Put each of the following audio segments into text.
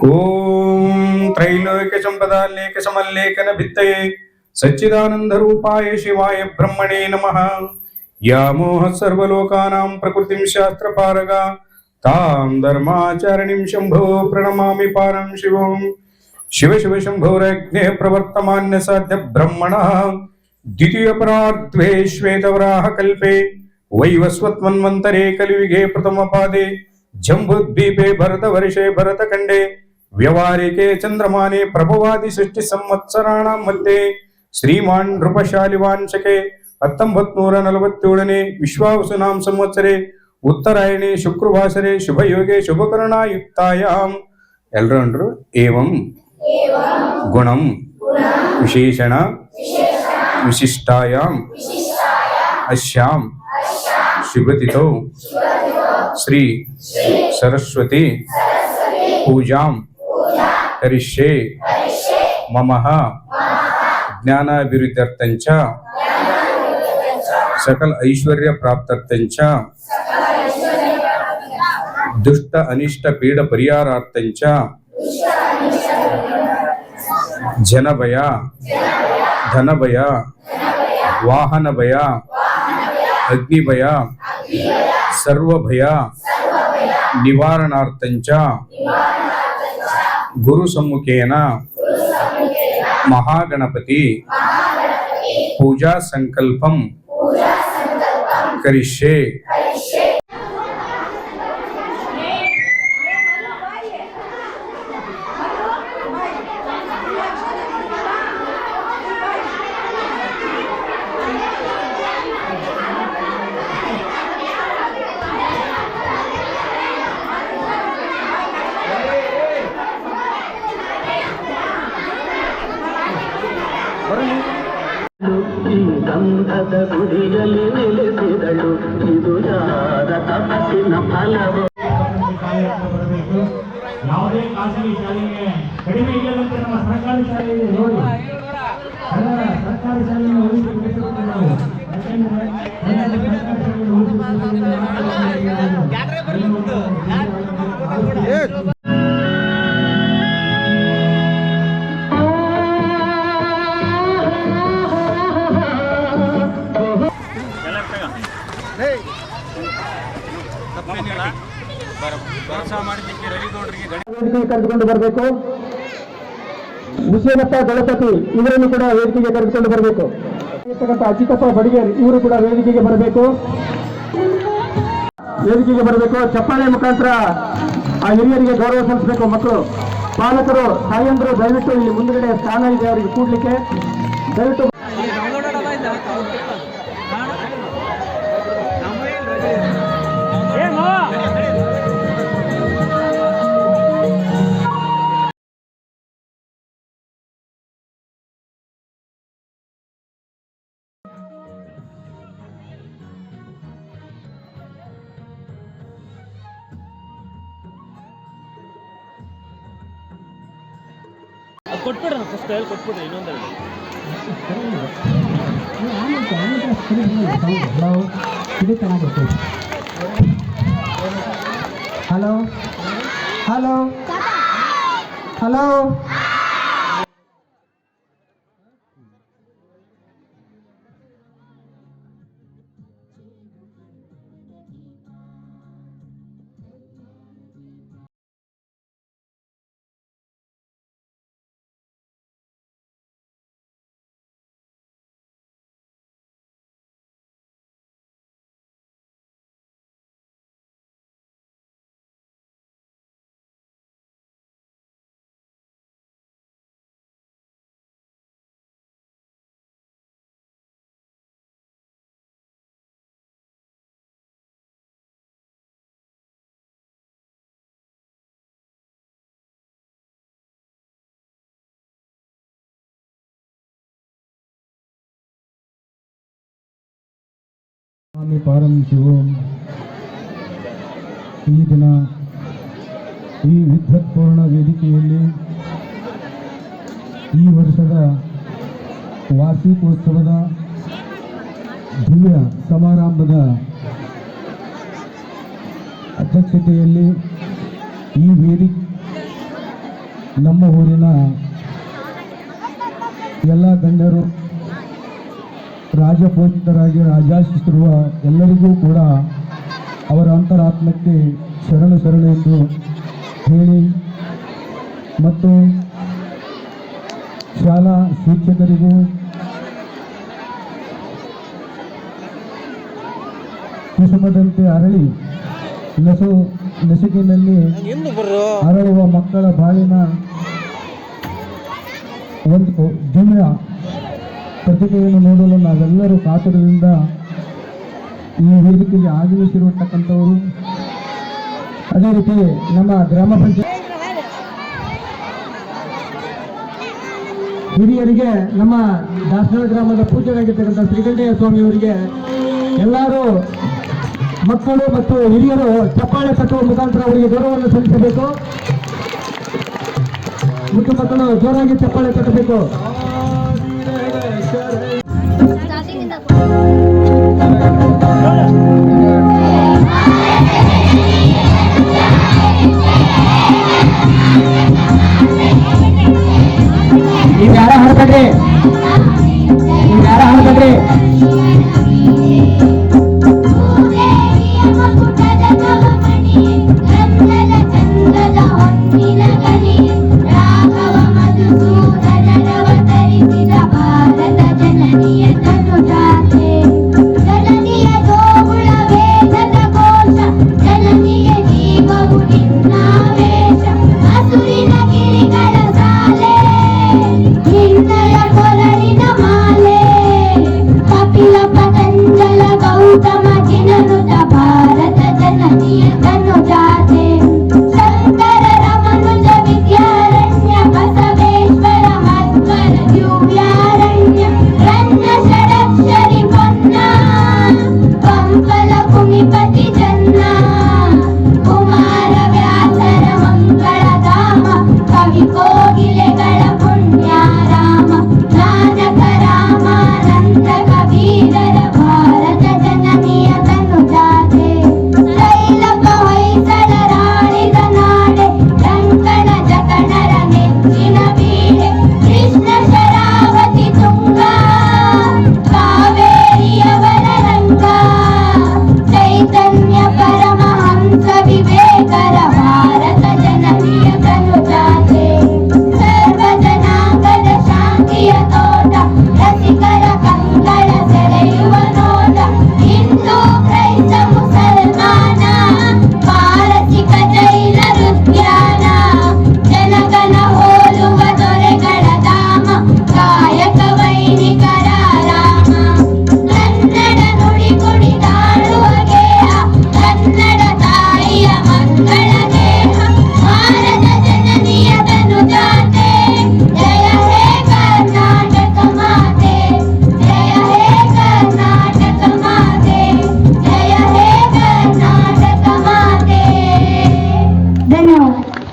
ओम त्रैलोक्य संपदालेख समल्लेखन भित्तये सच्चिदानंद रूपाय शिवाय ब्रह्मणे नमः। या मोह सर्वलोकानां प्रकृतिं शास्त्रपारगा तां धर्माचरणीं शंभो प्रणमामि पारं शिवं। शिव शिव शंभोरग्ने प्रवर्तमान्य साध्य ब्रह्मणः द्वितीय परार्धे श्वेतवराह कल्पे वैवस्वत्मन्वन्तरे कलियुगे प्रथम पादे जम्बुद्वीपे भरतवर्षे भरतखण्डे व्यवहारिके चंद्रमाने प्रभवादि सृष्टि संवत्सराणां मध्ये श्रीमान् नृपशालिवांशके 1947 विश्वावसुनां संवत्सरे उत्तरायणे शुक्रवासरे शुभयोगे शुभकरुणायुक्तायां एल्रंड्रु एवं गुणं विशेषण विशिष्टायां अस्यां शुभतिथौ श्री सरस्वती पूजां करिष्ये मम ज्ञानाभिवृद्ध्यर्थं च सकल ऐश्वर्य प्राप्त्यर्थं च दुष्ट अनिष्ट पीड़ परिहारार्थं च जनभय धनभय वाहनभय अग्निभय सर्वभय निवारणार्थं च गुरुसम्मुखेन महागणपति पूजा संकल्पं करिष्ये। ಗಂಧದ ಗುಡಿಯಲ್ಲಿ ನೆಲೆಸಿದಳು ಇದು ಯಾರ ತಪಸ್ಸಿನ ಫಲವು. ಯಾವುದೇ ಖಾಸಗಿ ಶಾಲೆಗೆ ಕಡಿಮೆ ಇಲ್ಲದಂತೆ ನಮ್ಮ ಸರ್ಕಾರಿ ಶಾಲೆಯಲ್ಲಿ ನೋಡಿ ಸರ್ಕಾರಿ ಶಾಲೆಯನ್ನು ಉಳಿಸಿಕೊಳ್ಳಬೇಕು ನಾವು. ಕರೆದುಕೊಂಡು ಬರಬೇಕು. ಮುಷಿಯನಪ್ಪ ದಳಪತಿ ಇವರನ್ನು ಕೂಡ ವೇದಿಕೆಗೆ ಕರೆದುಕೊಂಡು ಬರಬೇಕು. ಅಜಿತಪ್ಪ ಬಡಿಗೇರ್ ಇವರು ಕೂಡ ವೇದಿಕೆಗೆ ಬರಬೇಕು. ಚಪ್ಪಾಳೆ ಮುಖಾಂತರ ಆ ಹಿರಿಯರಿಗೆ ಗೌರವ ಸಲ್ಲಿಸಬೇಕು. ಮಕ್ಕಳು ಪಾಲಕರು ತಾಯಂದರು ದಯವಿಟ್ಟು ಇಲ್ಲಿ ಮುಂದುಗಡೆ ಸ್ಥಾನ ಇದೆ ಅವರಿಗೆ ಕೂಡ್ಲಿಕ್ಕೆ ದಯವಿಟ್ಟು. ಕೊಟ್ಬಿಡ್ರಿ ಫಸ್ಟ್ ಹೇಳಿ ಕೊಟ್ಬಿಡ್ರಿ ಇನ್ನೊಂದೆರಡು. ಇದು ಚೆನ್ನಾಗಿರ್ತದೆ. ಹಲೋ ಹಲೋ ಹಲೋ ಸ್ವಾಮಿ ಪಾರಂ ಶಿವಂ. ಈ ದಿನ ಈ ವಿದ್ವತ್ಪೂರ್ಣ ವೇದಿಕೆಯಲ್ಲಿ ಈ ವರ್ಷದ ವಾರ್ಷಿಕೋತ್ಸವದ ದಿವ್ಯ ಸಮಾರಂಭದ ಅಧ್ಯಕ್ಷತೆಯಲ್ಲಿ ಈ ವೇದಿಕೆ ನಮ್ಮ ಊರಿನ ಎಲ್ಲ ಗಣ್ಯರು ರಾಜಪೋಷಿತರಾಗಿ ರಾಜಾಶಿಸಿರುವ ಎಲ್ಲರಿಗೂ ಕೂಡ ಅವರ ಅಂತರಾತ್ಮಕ್ಕೆ ಶರಣು ಎಂದು ಹೇಳಿ ಮತ್ತು ಶಾಲಾ ಶಿಕ್ಷಕರಿಗೂ ಕುಸುಮದಂತೆ ಅರಳಿ ನಸುಕಿನಲ್ಲಿ ಅರಳುವ ಮಕ್ಕಳ ಬಾಳಿನ ಒಂದು ದಿವ್ಯ ಪ್ರತಿಭೆಯನ್ನು ನೋಡಲು ನಾವೆಲ್ಲರೂ ಕಾತುರದಿಂದ ಈ ವೇದಿಕೆಗೆ ಆಗಮಿಸಿರತಕ್ಕಂಥವರು. ಅದೇ ರೀತಿ ನಮ್ಮ ಗ್ರಾಮ ಪಂಚಾಯತ್ ಹಿರಿಯರಿಗೆ, ನಮ್ಮ ದಾಸನ ಗ್ರಾಮದ ಪೂಜ್ಯರಾಗಿರ್ತಕ್ಕಂಥ ಶ್ರೀಕಂಠಯ್ಯ ಸ್ವಾಮಿಯವರಿಗೆ ಎಲ್ಲರೂ ಮಕ್ಕಳು ಮತ್ತು ಹಿರಿಯರು ಚಪ್ಪಾಳೆ ತಟ್ಟುವ ಮುಖಾಂತರ ಅವರಿಗೆ ಗೌರವವನ್ನು ಸಲ್ಲಿಸಬೇಕು. ಮುದ್ದು ಮಕ್ಕಳು ಜೋರಾಗಿ ಚಪ್ಪಾಳೆ ತಟ್ಟಬೇಕು. ನೀವು ಯಾರ ಹಾಡ್ಬೇಡ್ರಿ,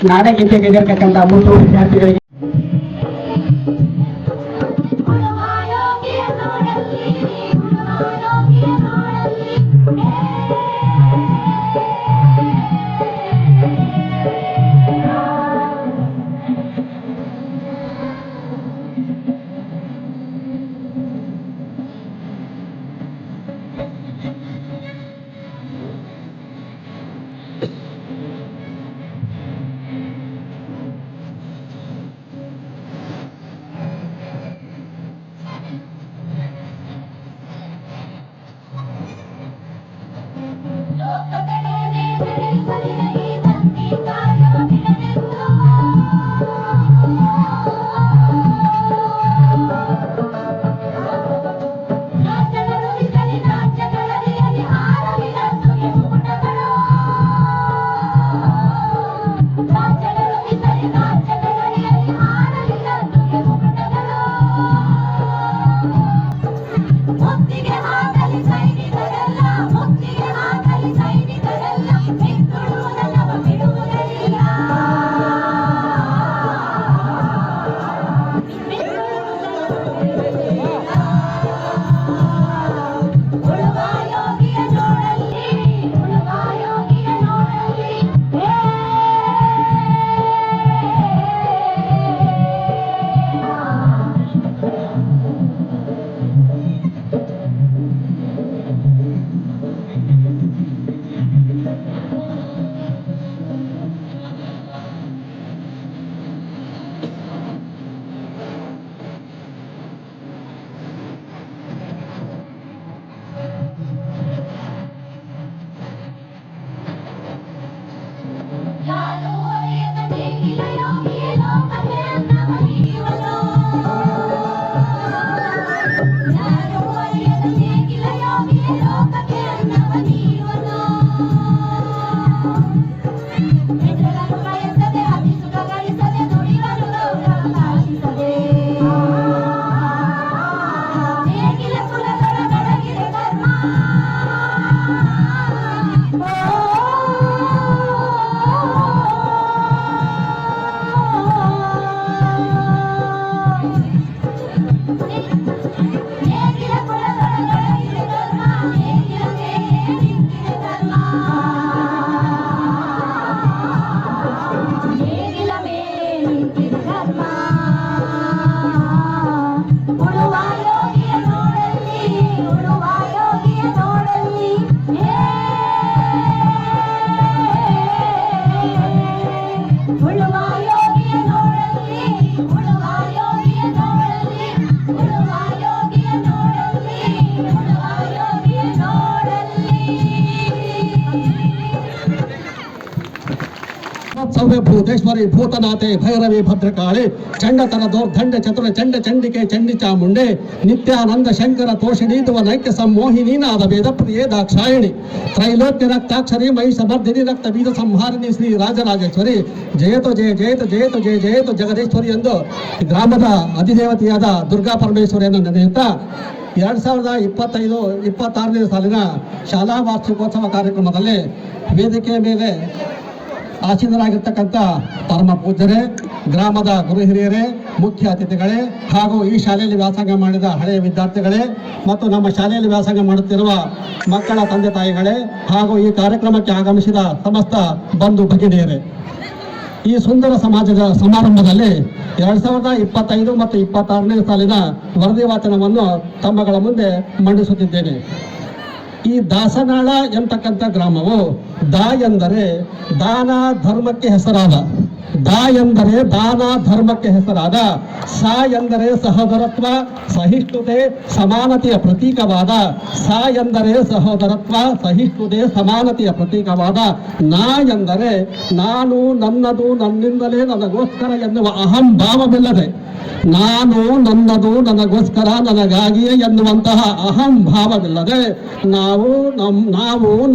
ನಾಡಗೀತೆಗೆ ಎದಿರ್ತಕ್ಕಂಥ 3 ವಿದ್ಯಾರ್ಥಿಗಳಿಗೆ ಸೌಮ್ಯ ಭೂತೇಶ್ವರಿ ಭೂತನಾಥೆ ಭೈರವಿ ಭದ್ರಕಾಳಿ ಚಂಡತನ ದೌರ್ದಂಡ ಚತುರ ಚಂಡ ಚಂಡಿಕೆ ಚಂಡಿ ಚಾಮುಂಡೆ ನಿತ್ಯಾನಂದ ಶಂಕರ ತೋಷಿಣೀದುವ ನೈಕ್ಯ ಸಂಮೋಹಿನೀನಾದ ವೇದ ಪ್ರಿಯೇ ದಾಕ್ಷಾಯಿಣಿ ತ್ರೈಲೋಕ್ಯ ರಕ್ತಾಕ್ಷರಿ ಮಹಿಷಮರ್ದಿನಿ ರಕ್ತ ಬೀಜ ಸಂಹಾರಿಣಿ ಶ್ರೀ ರಾಜರಾಜೇಶ್ವರಿ ಜಯತು ಜಯ ಜಯತು ಜಯತು ಜಯ ಜಯತು ಜಗದೀಶ್ವರಿ ಎಂದು ಗ್ರಾಮದ ಅಧಿದೇವತೆಯಾದ ದುರ್ಗಾ ಪರಮೇಶ್ವರಿಯನ್ನು ನೆನೆಯುತ್ತಾ 2025-26ನೇ ಸಾಲಿನ ಶಾಲಾ ವಾರ್ಷಿಕೋತ್ಸವ ಕಾರ್ಯಕ್ರಮದಲ್ಲಿ ವೇದಿಕೆಯ ಮೇಲೆ ಆಸೀನರಾಗಿರ್ತಕ್ಕಂಥ ಪರಮ ಪೂಜ್ಯರೇ, ಗ್ರಾಮದ ಗುರು ಹಿರಿಯರೇ, ಮುಖ್ಯ ಅತಿಥಿಗಳೇ ಹಾಗೂ ಈ ಶಾಲೆಯಲ್ಲಿ ವ್ಯಾಸಂಗ ಮಾಡಿದ ಹಳೆಯ ವಿದ್ಯಾರ್ಥಿಗಳೇ ಮತ್ತು ನಮ್ಮ ಶಾಲೆಯಲ್ಲಿ ವ್ಯಾಸಂಗ ಮಾಡುತ್ತಿರುವ ಮಕ್ಕಳ ತಂದೆ ತಾಯಿಗಳೇ ಹಾಗೂ ಈ ಕಾರ್ಯಕ್ರಮಕ್ಕೆ ಆಗಮಿಸಿದ ಸಮಸ್ತ ಬಂಧು ಭಗಿನಿಯರೇ, ಈ ಸುಂದರ ಸಮಾಜದ ಸಮಾರಂಭದಲ್ಲಿ 2025 ಮತ್ತು 26ನೇ ಸಾಲಿನ ವರದಿ ವಾಚನವನ್ನು ತಮ್ಮಗಳ ಮುಂದೆ ಮಂಡಿಸುತ್ತಿದ್ದೇನೆ. ಈ ದಾಸನಾಳ ಎಂತಕ್ಕಂಥ ಗ್ರಾಮವು ದಾ ಎಂದರೆ ದಾನ ಧರ್ಮಕ್ಕೆ ಹೆಸರಾದ, ದಾ ಎಂದರೆ ದಾನ ಧರ್ಮಕ್ಕೆ ಹೆಸರಾದ, ಸಾ ಎಂದರೆ ಸಹೋದರತ್ವ ಸಹಿಷ್ಣುತೆ ಸಮಾನತೆಯ ಪ್ರತೀಕವಾದ, ಸಾ ಎಂದರೆ ಸಹೋದರತ್ವ ಸಹಿಷ್ಣುತೆ ಸಮಾನತೆಯ ಪ್ರತೀಕವಾದ, ನಾ ಎಂದರೆ ನಾನು ನನ್ನದು ನನ್ನಿಂದಲೇ ನನಗೋಸ್ಕರ ಎನ್ನುವ ಅಹಂ ಭಾವವಿಲ್ಲದೆ, ನಾನು ನನ್ನದು ನನಗೋಸ್ಕರ ನನಗಾಗಿಯೇ ಎನ್ನುವಂತಹ ಅಹಂ ಭಾವವಿಲ್ಲದೆ, ನಾವು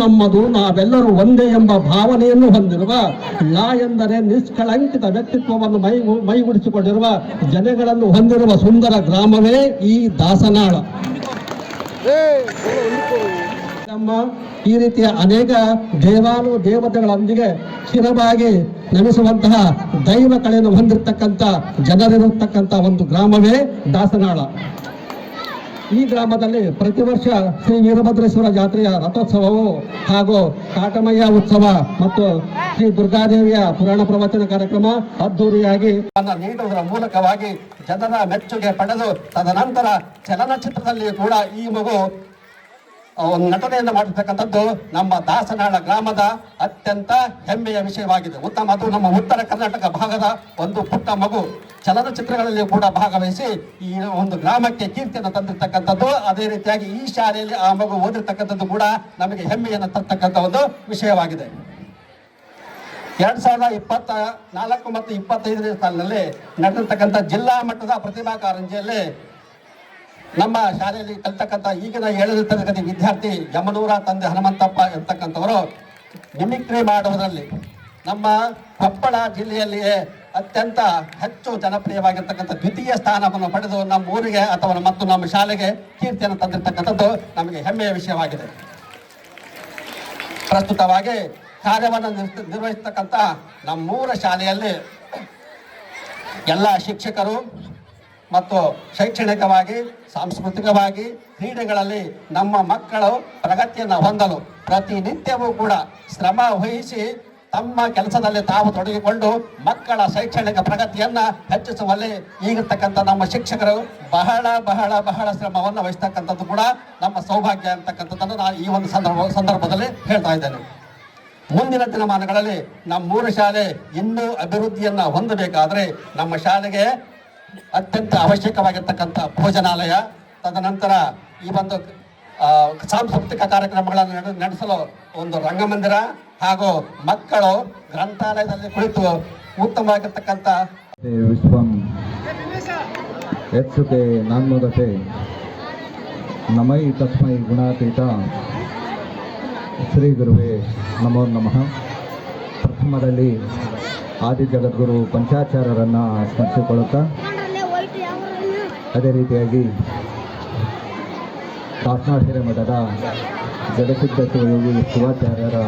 ನಮ್ಮದು ನಾವೆಲ್ಲರೂ ಒಂದೇ ಎಂಬ ಭಾವನೆಯನ್ನು ಹೊಂದಿರುವ, ಲಾ ಎಂದರೆ ನಿಷ್ಕಳಂಕಿತ ವ್ಯಕ್ತಿತ್ವವನ್ನು ಮೈಗೂಡಿಸಿಕೊಂಡಿರುವ ಜನಗಳನ್ನು ಹೊಂದಿರುವ ಸುಂದರ ಗ್ರಾಮವೇ ಈ ದಾಸನಾಳ. ನಮ್ಮ ಈ ರೀತಿಯ ಅನೇಕ ದೇವತೆಗಳೊಂದಿಗೆ ಸ್ಥಿರವಾಗಿ ನೆಲೆಸುವಂತಹ ದೈವ ಕಳೆಯನ್ನು ಹೊಂದಿರತಕ್ಕಂಥ ಜನರಿರತಕ್ಕಂಥ ಒಂದು ಗ್ರಾಮವೇ ದಾಸನಾಳ. ಈ ಗ್ರಾಮದಲ್ಲಿ ಪ್ರತಿ ವರ್ಷ ಶ್ರೀ ವೀರಭದ್ರೇಶ್ವರ ಜಾತ್ರೆಯ ರಥೋತ್ಸವವು ಹಾಗೂ ಕಾಟಮಯ್ಯ ಉತ್ಸವ ಮತ್ತು ಶ್ರೀ ದುರ್ಗಾದೇವಿಯ ಪುರಾಣ ಪ್ರವಚನ ಕಾರ್ಯಕ್ರಮ ಅದ್ದೂರಿಯಾಗಿ ನೀಡುವುದರ ಮೂಲಕವಾಗಿ ಜನರ ಮೆಚ್ಚುಗೆ ಪಡೆದು ತದನಂತರ ಚಲನಚಿತ್ರದಲ್ಲಿ ಕೂಡ ಈ ಮಗು ನಟನೆಯನ್ನು ಮಾಡಿರ್ತಕ್ಕಂಥದ್ದು ನಮ್ಮ ದಾಸನಾಳ ಗ್ರಾಮದ ಅತ್ಯಂತ ಹೆಮ್ಮೆಯ ವಿಷಯವಾಗಿದೆ. ಅದು ನಮ್ಮ ಉತ್ತರ ಕರ್ನಾಟಕ ಭಾಗದ ಒಂದು ಪುಟ್ಟ ಮಗು ಚಲನಚಿತ್ರಗಳಲ್ಲಿ ಕೂಡ ಭಾಗವಹಿಸಿ ಈ ಒಂದು ಗ್ರಾಮಕ್ಕೆ ಕೀರ್ತಿಯನ್ನು ತಂದಿರ್ತಕ್ಕಂಥದ್ದು. ಅದೇ ರೀತಿಯಾಗಿ ಈ ಶಾಲೆಯಲ್ಲಿ ಆ ಮಗು ಓದಿರ್ತಕ್ಕಂಥದ್ದು ಕೂಡ ನಮಗೆ ಹೆಮ್ಮೆಯನ್ನು ತರ್ತಕ್ಕಂಥ ಒಂದು ವಿಷಯವಾಗಿದೆ. 2024 ಮತ್ತು 25ನೇ ಸಾಲಿನಲ್ಲಿ ನಡೆದಿರ್ತಕ್ಕಂಥ ಜಿಲ್ಲಾ ಮಟ್ಟದ ಪ್ರತಿಭಾ ಕಾರಂಜಿಯಲ್ಲಿ ನಮ್ಮ ಶಾಲೆಯಲ್ಲಿ ಕಲಿತಕ್ಕಂಥ ಈಗಿನ 7ನೇ ತರಗತಿ ವಿದ್ಯಾರ್ಥಿ ಯಮನೂರ ತಂದೆ ಹನುಮಂತಪ್ಪ ಇರ್ತಕ್ಕಂಥವರು ಮಿಮಿಕ್ರಿ ಮಾಡುವುದರಲ್ಲಿ ನಮ್ಮ ಕೊಪ್ಪಳ ಜಿಲ್ಲೆಯಲ್ಲಿಯೇ ಅತ್ಯಂತ ಹೆಚ್ಚು ಜನಪ್ರಿಯವಾಗಿರ್ತಕ್ಕಂಥ ದ್ವಿತೀಯ ಸ್ಥಾನವನ್ನು ಪಡೆದು ನಮ್ಮ ಊರಿಗೆ ಅಥವಾ ಮತ್ತು ನಮ್ಮ ಶಾಲೆಗೆ ಕೀರ್ತಿಯನ್ನು ತಂದಿರ್ತಕ್ಕಂಥದ್ದು ನಮಗೆ ಹೆಮ್ಮೆಯ ವಿಷಯವಾಗಿದೆ. ಪ್ರಸ್ತುತವಾಗಿ ಕಾರ್ಯವನ್ನು ನಿರ್ವಹಿಸತಕ್ಕಂಥ ನಮ್ಮೂರ ಶಾಲೆಯಲ್ಲಿ ಎಲ್ಲ ಶಿಕ್ಷಕರು ಮತ್ತು ಶೈಕ್ಷಣಿಕವಾಗಿ ಸಾಂಸ್ಕೃತಿಕವಾಗಿ ಕ್ರೀಡೆಗಳಲ್ಲಿ ನಮ್ಮ ಮಕ್ಕಳು ಪ್ರಗತಿಯನ್ನು ಹೊಂದಲು ಪ್ರತಿನಿತ್ಯವೂ ಕೂಡ ಶ್ರಮ ವಹಿಸಿ ತಮ್ಮ ಕೆಲಸದಲ್ಲಿ ತಾವು ತೊಡಗಿಕೊಂಡು ಮಕ್ಕಳ ಶೈಕ್ಷಣಿಕ ಪ್ರಗತಿಯನ್ನು ಹೆಚ್ಚಿಸುವಲ್ಲಿ ಈಗಿರ್ತಕ್ಕಂಥ ನಮ್ಮ ಶಿಕ್ಷಕರು ಬಹಳ ಬಹಳ ಬಹಳ ಶ್ರಮವನ್ನು ವಹಿಸ್ತಕ್ಕಂಥದ್ದು ಕೂಡ ನಮ್ಮ ಸೌಭಾಗ್ಯ ಅಂತಕ್ಕಂಥದ್ದನ್ನು ನಾನು ಈ ಒಂದು ಸಂದರ್ಭದಲ್ಲಿ ಹೇಳ್ತಾ ಇದ್ದೇನೆ. ಮುಂದಿನ ದಿನಮಾನಗಳಲ್ಲಿ ನಮ್ಮೂರ ಶಾಲೆ ಇನ್ನೂ ಅಭಿವೃದ್ಧಿಯನ್ನು ಹೊಂದಬೇಕಾದರೆ ನಮ್ಮ ಶಾಲೆಗೆ ಅತ್ಯಂತ ಅವಶ್ಯಕವಾಗಿರ್ತಕ್ಕಂಥ ಭೋಜನಾಲಯ, ತದನಂತರ ಈ ಒಂದು ಸಾಂಸ್ಕೃತಿಕ ಕಾರ್ಯಕ್ರಮಗಳನ್ನು ನಡೆಸಲು ಒಂದು ರಂಗಮಂದಿರ ಹಾಗೂ ಮಕ್ಕಳು ಗ್ರಂಥಾಲಯದಲ್ಲಿ ಕುಳಿತು ಉತ್ತಮವಾಗಿರ್ತಕ್ಕಂಥ ವಿಶ್ವಂ ಯತ್ಸುತೆ ನಾನ್ಮುದತೆ ನಮೈ ತಸ್ಮೈ ಗುಣಾತೀತ ಶ್ರೀ ಗುರುವೇ ನಮೋ ನಮಃ. ಪ್ರಥಮದಲ್ಲಿ ಆದಿ ಜಗದ್ಗುರು ಪಂಚಾಚಾರ್ಯರನ್ನು ಸ್ಮರಿಸಿಕೊಳ್ಳುತ್ತಾ, ಅದೇ ರೀತಿಯಾಗಿ ದಾಸನಾಳ ಹಿರೇಮಠದ ಜಗಸಿದ್ಧ ಶಿವಯೋಗಿ ಶಿವಾಚಾರ್ಯರ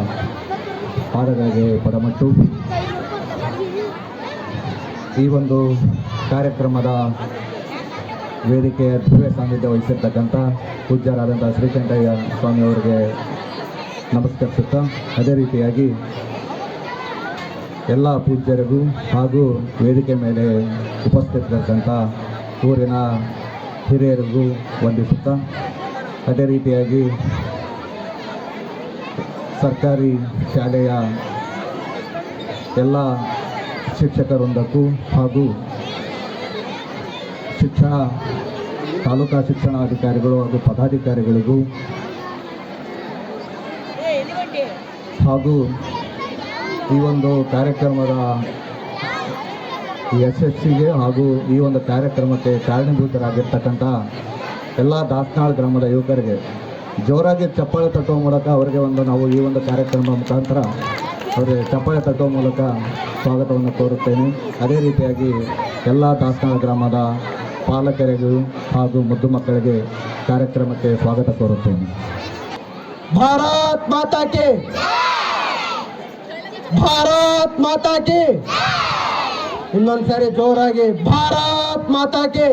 ಪಾದಗಳಿಗೆ ಪದಮಟ್ಟು. ಈ ಒಂದು ಕಾರ್ಯಕ್ರಮದ ವೇದಿಕೆಯ ದಿವ್ಯ ಸಾನ್ನಿಧ್ಯ ವಹಿಸಿರ್ತಕ್ಕಂಥ ಪೂಜ್ಯರಾದಂಥ ಶ್ರೀಕಂಠಯ್ಯ ಸ್ವಾಮಿಯವರಿಗೆ ನಮಸ್ಕರಿಸುತ್ತಾ, ಅದೇ ರೀತಿಯಾಗಿ ಎಲ್ಲ ಪೂಜ್ಯರಿಗೂ ಹಾಗೂ ವೇದಿಕೆ ಮೇಲೆ ಉಪಸ್ಥಿತರಿರ್ತಕ್ಕಂಥ ಊರಿನ ಹಿರಿಯರಿಗೂ ವಂದಿಸುತ್ತಾ, ಅದೇ ರೀತಿಯಾಗಿ ಸರ್ಕಾರಿ ಶಾಲೆಯ ಎಲ್ಲ ಶಿಕ್ಷಕರೊಂದಕ್ಕೂ ಹಾಗೂ ತಾಲೂಕಾ ಶಿಕ್ಷಣಾಧಿಕಾರಿಗಳು ಹಾಗೂ ಪದಾಧಿಕಾರಿಗಳಿಗೂ ಹಾಗೂ ಈ ಒಂದು ಕಾರ್ಯಕ್ರಮದ ಯಶಸ್ಸಿಗೆ ಹಾಗೂ ಈ ಒಂದು ಕಾರ್ಯಕ್ರಮಕ್ಕೆ ಕಾರಣೀಭೂತರಾಗಿರ್ತಕ್ಕಂಥ ಎಲ್ಲ ದಾಸನಾಳ ಗ್ರಾಮದ ಯುವಕರಿಗೆ ಜೋರಾಗಿ ಚಪ್ಪಾಳೆ ತಟ್ಟುವ ಮೂಲಕ ಅವರಿಗೆ ನಾವು ಈ ಒಂದು ಕಾರ್ಯಕ್ರಮ ಮುಖಾಂತರ ಅವರಿಗೆ ಚಪ್ಪಾಳೆ ತಟ್ಟುವ ಮೂಲಕ ಸ್ವಾಗತವನ್ನು ಕೋರುತ್ತೇನೆ. ಅದೇ ರೀತಿಯಾಗಿ ಎಲ್ಲ ದಾಸನಾಳ ಗ್ರಾಮದ ಪಾಲಕರಿಗೂ ಹಾಗೂ ಮುದ್ದು ಮಕ್ಕಳಿಗೆ ಕಾರ್ಯಕ್ರಮಕ್ಕೆ ಸ್ವಾಗತ ಕೋರುತ್ತೇನೆ. ಭಾರತ್ ಮಾತಾ ಕಿ, ಭಾರತ್ ಮಾತಾ ಕಿ. ಇನ್ನೊಂದ್ಸರಿ ಜೋರಾಗಿ ಭಾರತ್ ಮಾತಾ ಕಿ.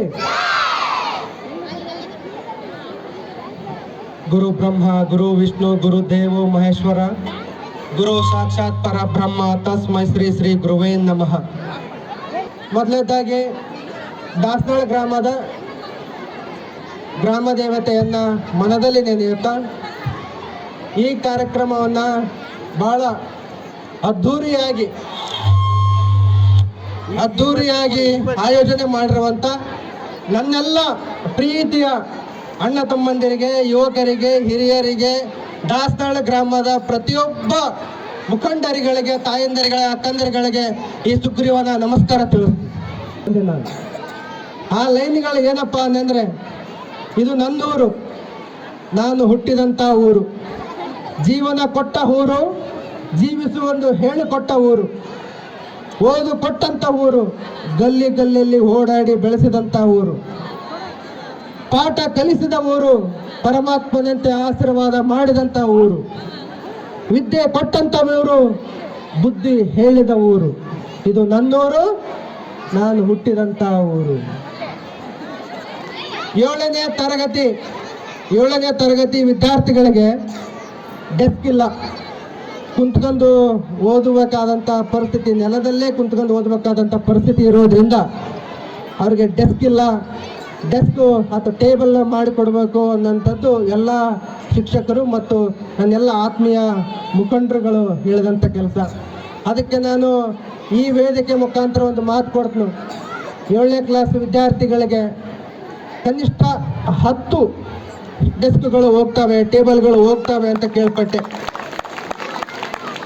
ಗುರು ಬ್ರಹ್ಮ ಗುರು ವಿಷ್ಣು ಗುರು ದೇವೋ ಮಹೇಶ್ವರ ಗುರು ಸಾಕ್ಷಾತ್ ಪರಬ್ರಹ್ಮ ತಸ್ಮೈ ಶ್ರೀ ಶ್ರೀ ಗುರುವೇ ನಮಃ. ಮೊದಲನೇದಾಗಿ ದಾಸನಾಳ ಗ್ರಾಮದ ಗ್ರಾಮ ದೇವತೆಯನ್ನ ಮನದಲ್ಲಿ ನೆನೆಯುತ್ತಾ ಈ ಕಾರ್ಯಕ್ರಮವನ್ನು ಬಹಳ ಅದ್ಧೂರಿಯಾಗಿ ಆಯೋಜನೆ ಮಾಡಿರುವಂಥ ನನ್ನೆಲ್ಲ ಪ್ರೀತಿಯ ಅಣ್ಣ ತಮ್ಮಂದಿರಿಗೆ, ಯುವಕರಿಗೆ, ಹಿರಿಯರಿಗೆ, ದಾಸನಾಳ ಗ್ರಾಮದ ಪ್ರತಿಯೊಬ್ಬ ಮುಖಂಡರಿಗಳಿಗೆ, ತಾಯಂದಿರಿಗೆ, ಅಕ್ಕಂದಿರುಗಳಿಗೆ ಈ ಸುಗ್ರೀವನ ನಮಸ್ಕಾರ ತಿಳಿಸ್ತೀನಿ. ಆ ಲೈನ್ಗಳು ಏನಪ್ಪ ಅಂತಂದರೆ, ಇದು ನನ್ನೂರು, ನಾನು ಹುಟ್ಟಿದಂಥ ಊರು, ಜೀವನ ಕೊಟ್ಟ ಊರು, ಜೀವಿಸುವೊಂದು ಹೇಳಿಕೊಟ್ಟ ಊರು, ಓದು ಕೊಟ್ಟಂಥ ಊರು, ಗಲ್ಲಿ ಗಲ್ಲಿಯಲ್ಲಿ ಓಡಾಡಿ ಬೆಳೆಸಿದಂಥ ಊರು, ಪಾಠ ಕಲಿಸಿದ ಊರು, ಪರಮಾತ್ಮನಂತೆ ಆಶೀರ್ವಾದ ಮಾಡಿದಂಥ ಊರು, ವಿದ್ಯೆ ಕೊಟ್ಟಂಥ ಊರು, ಬುದ್ಧಿ ಹೇಳಿದ ಊರು. ಇದು ನನ್ನೂರು, ನಾನು ಹುಟ್ಟಿದಂಥ ಊರು. 7ನೇ ತರಗತಿ ವಿದ್ಯಾರ್ಥಿಗಳಿಗೆ ಡೆಸ್ಕ್ ಇಲ್ಲ, ಕುಂತ್ಕೊಂಡು ಓದಬೇಕಾದಂಥ ಪರಿಸ್ಥಿತಿ, ನೆಲದಲ್ಲೇ ಕುಂತ್ಕೊಂಡು ಓದಬೇಕಾದಂಥ ಪರಿಸ್ಥಿತಿ ಇರೋದ್ರಿಂದ ಅವ್ರಿಗೆ ಡೆಸ್ಕ್ ಇಲ್ಲ. ಡೆಸ್ಕು ಅಥವಾ ಟೇಬಲ್ ಮಾಡಿಕೊಡ್ಬೇಕು ಅನ್ನೋಂಥದ್ದು ಎಲ್ಲ ಶಿಕ್ಷಕರು ಮತ್ತು ನನ್ನೆಲ್ಲ ಆತ್ಮೀಯ ಮುಖಂಡರುಗಳು ಹೇಳಿದಂಥ ಕೆಲಸ. ಅದಕ್ಕೆ ನಾನು ಈ ವೇದಿಕೆ ಮುಖಾಂತರ ಒಂದು ಮಾತು ಕೊಡ್ತೀನಿ. 7ನೇ ಕ್ಲಾಸ್ ವಿದ್ಯಾರ್ಥಿಗಳಿಗೆ ಕನಿಷ್ಠ 10 ಡೆಸ್ಕ್ಗಳು ಹೋಗ್ತವೆ, ಟೇಬಲ್ಗಳು ಹೋಗ್ತವೆ ಅಂತ ಕೇಳ್ಪಟ್ಟೆ.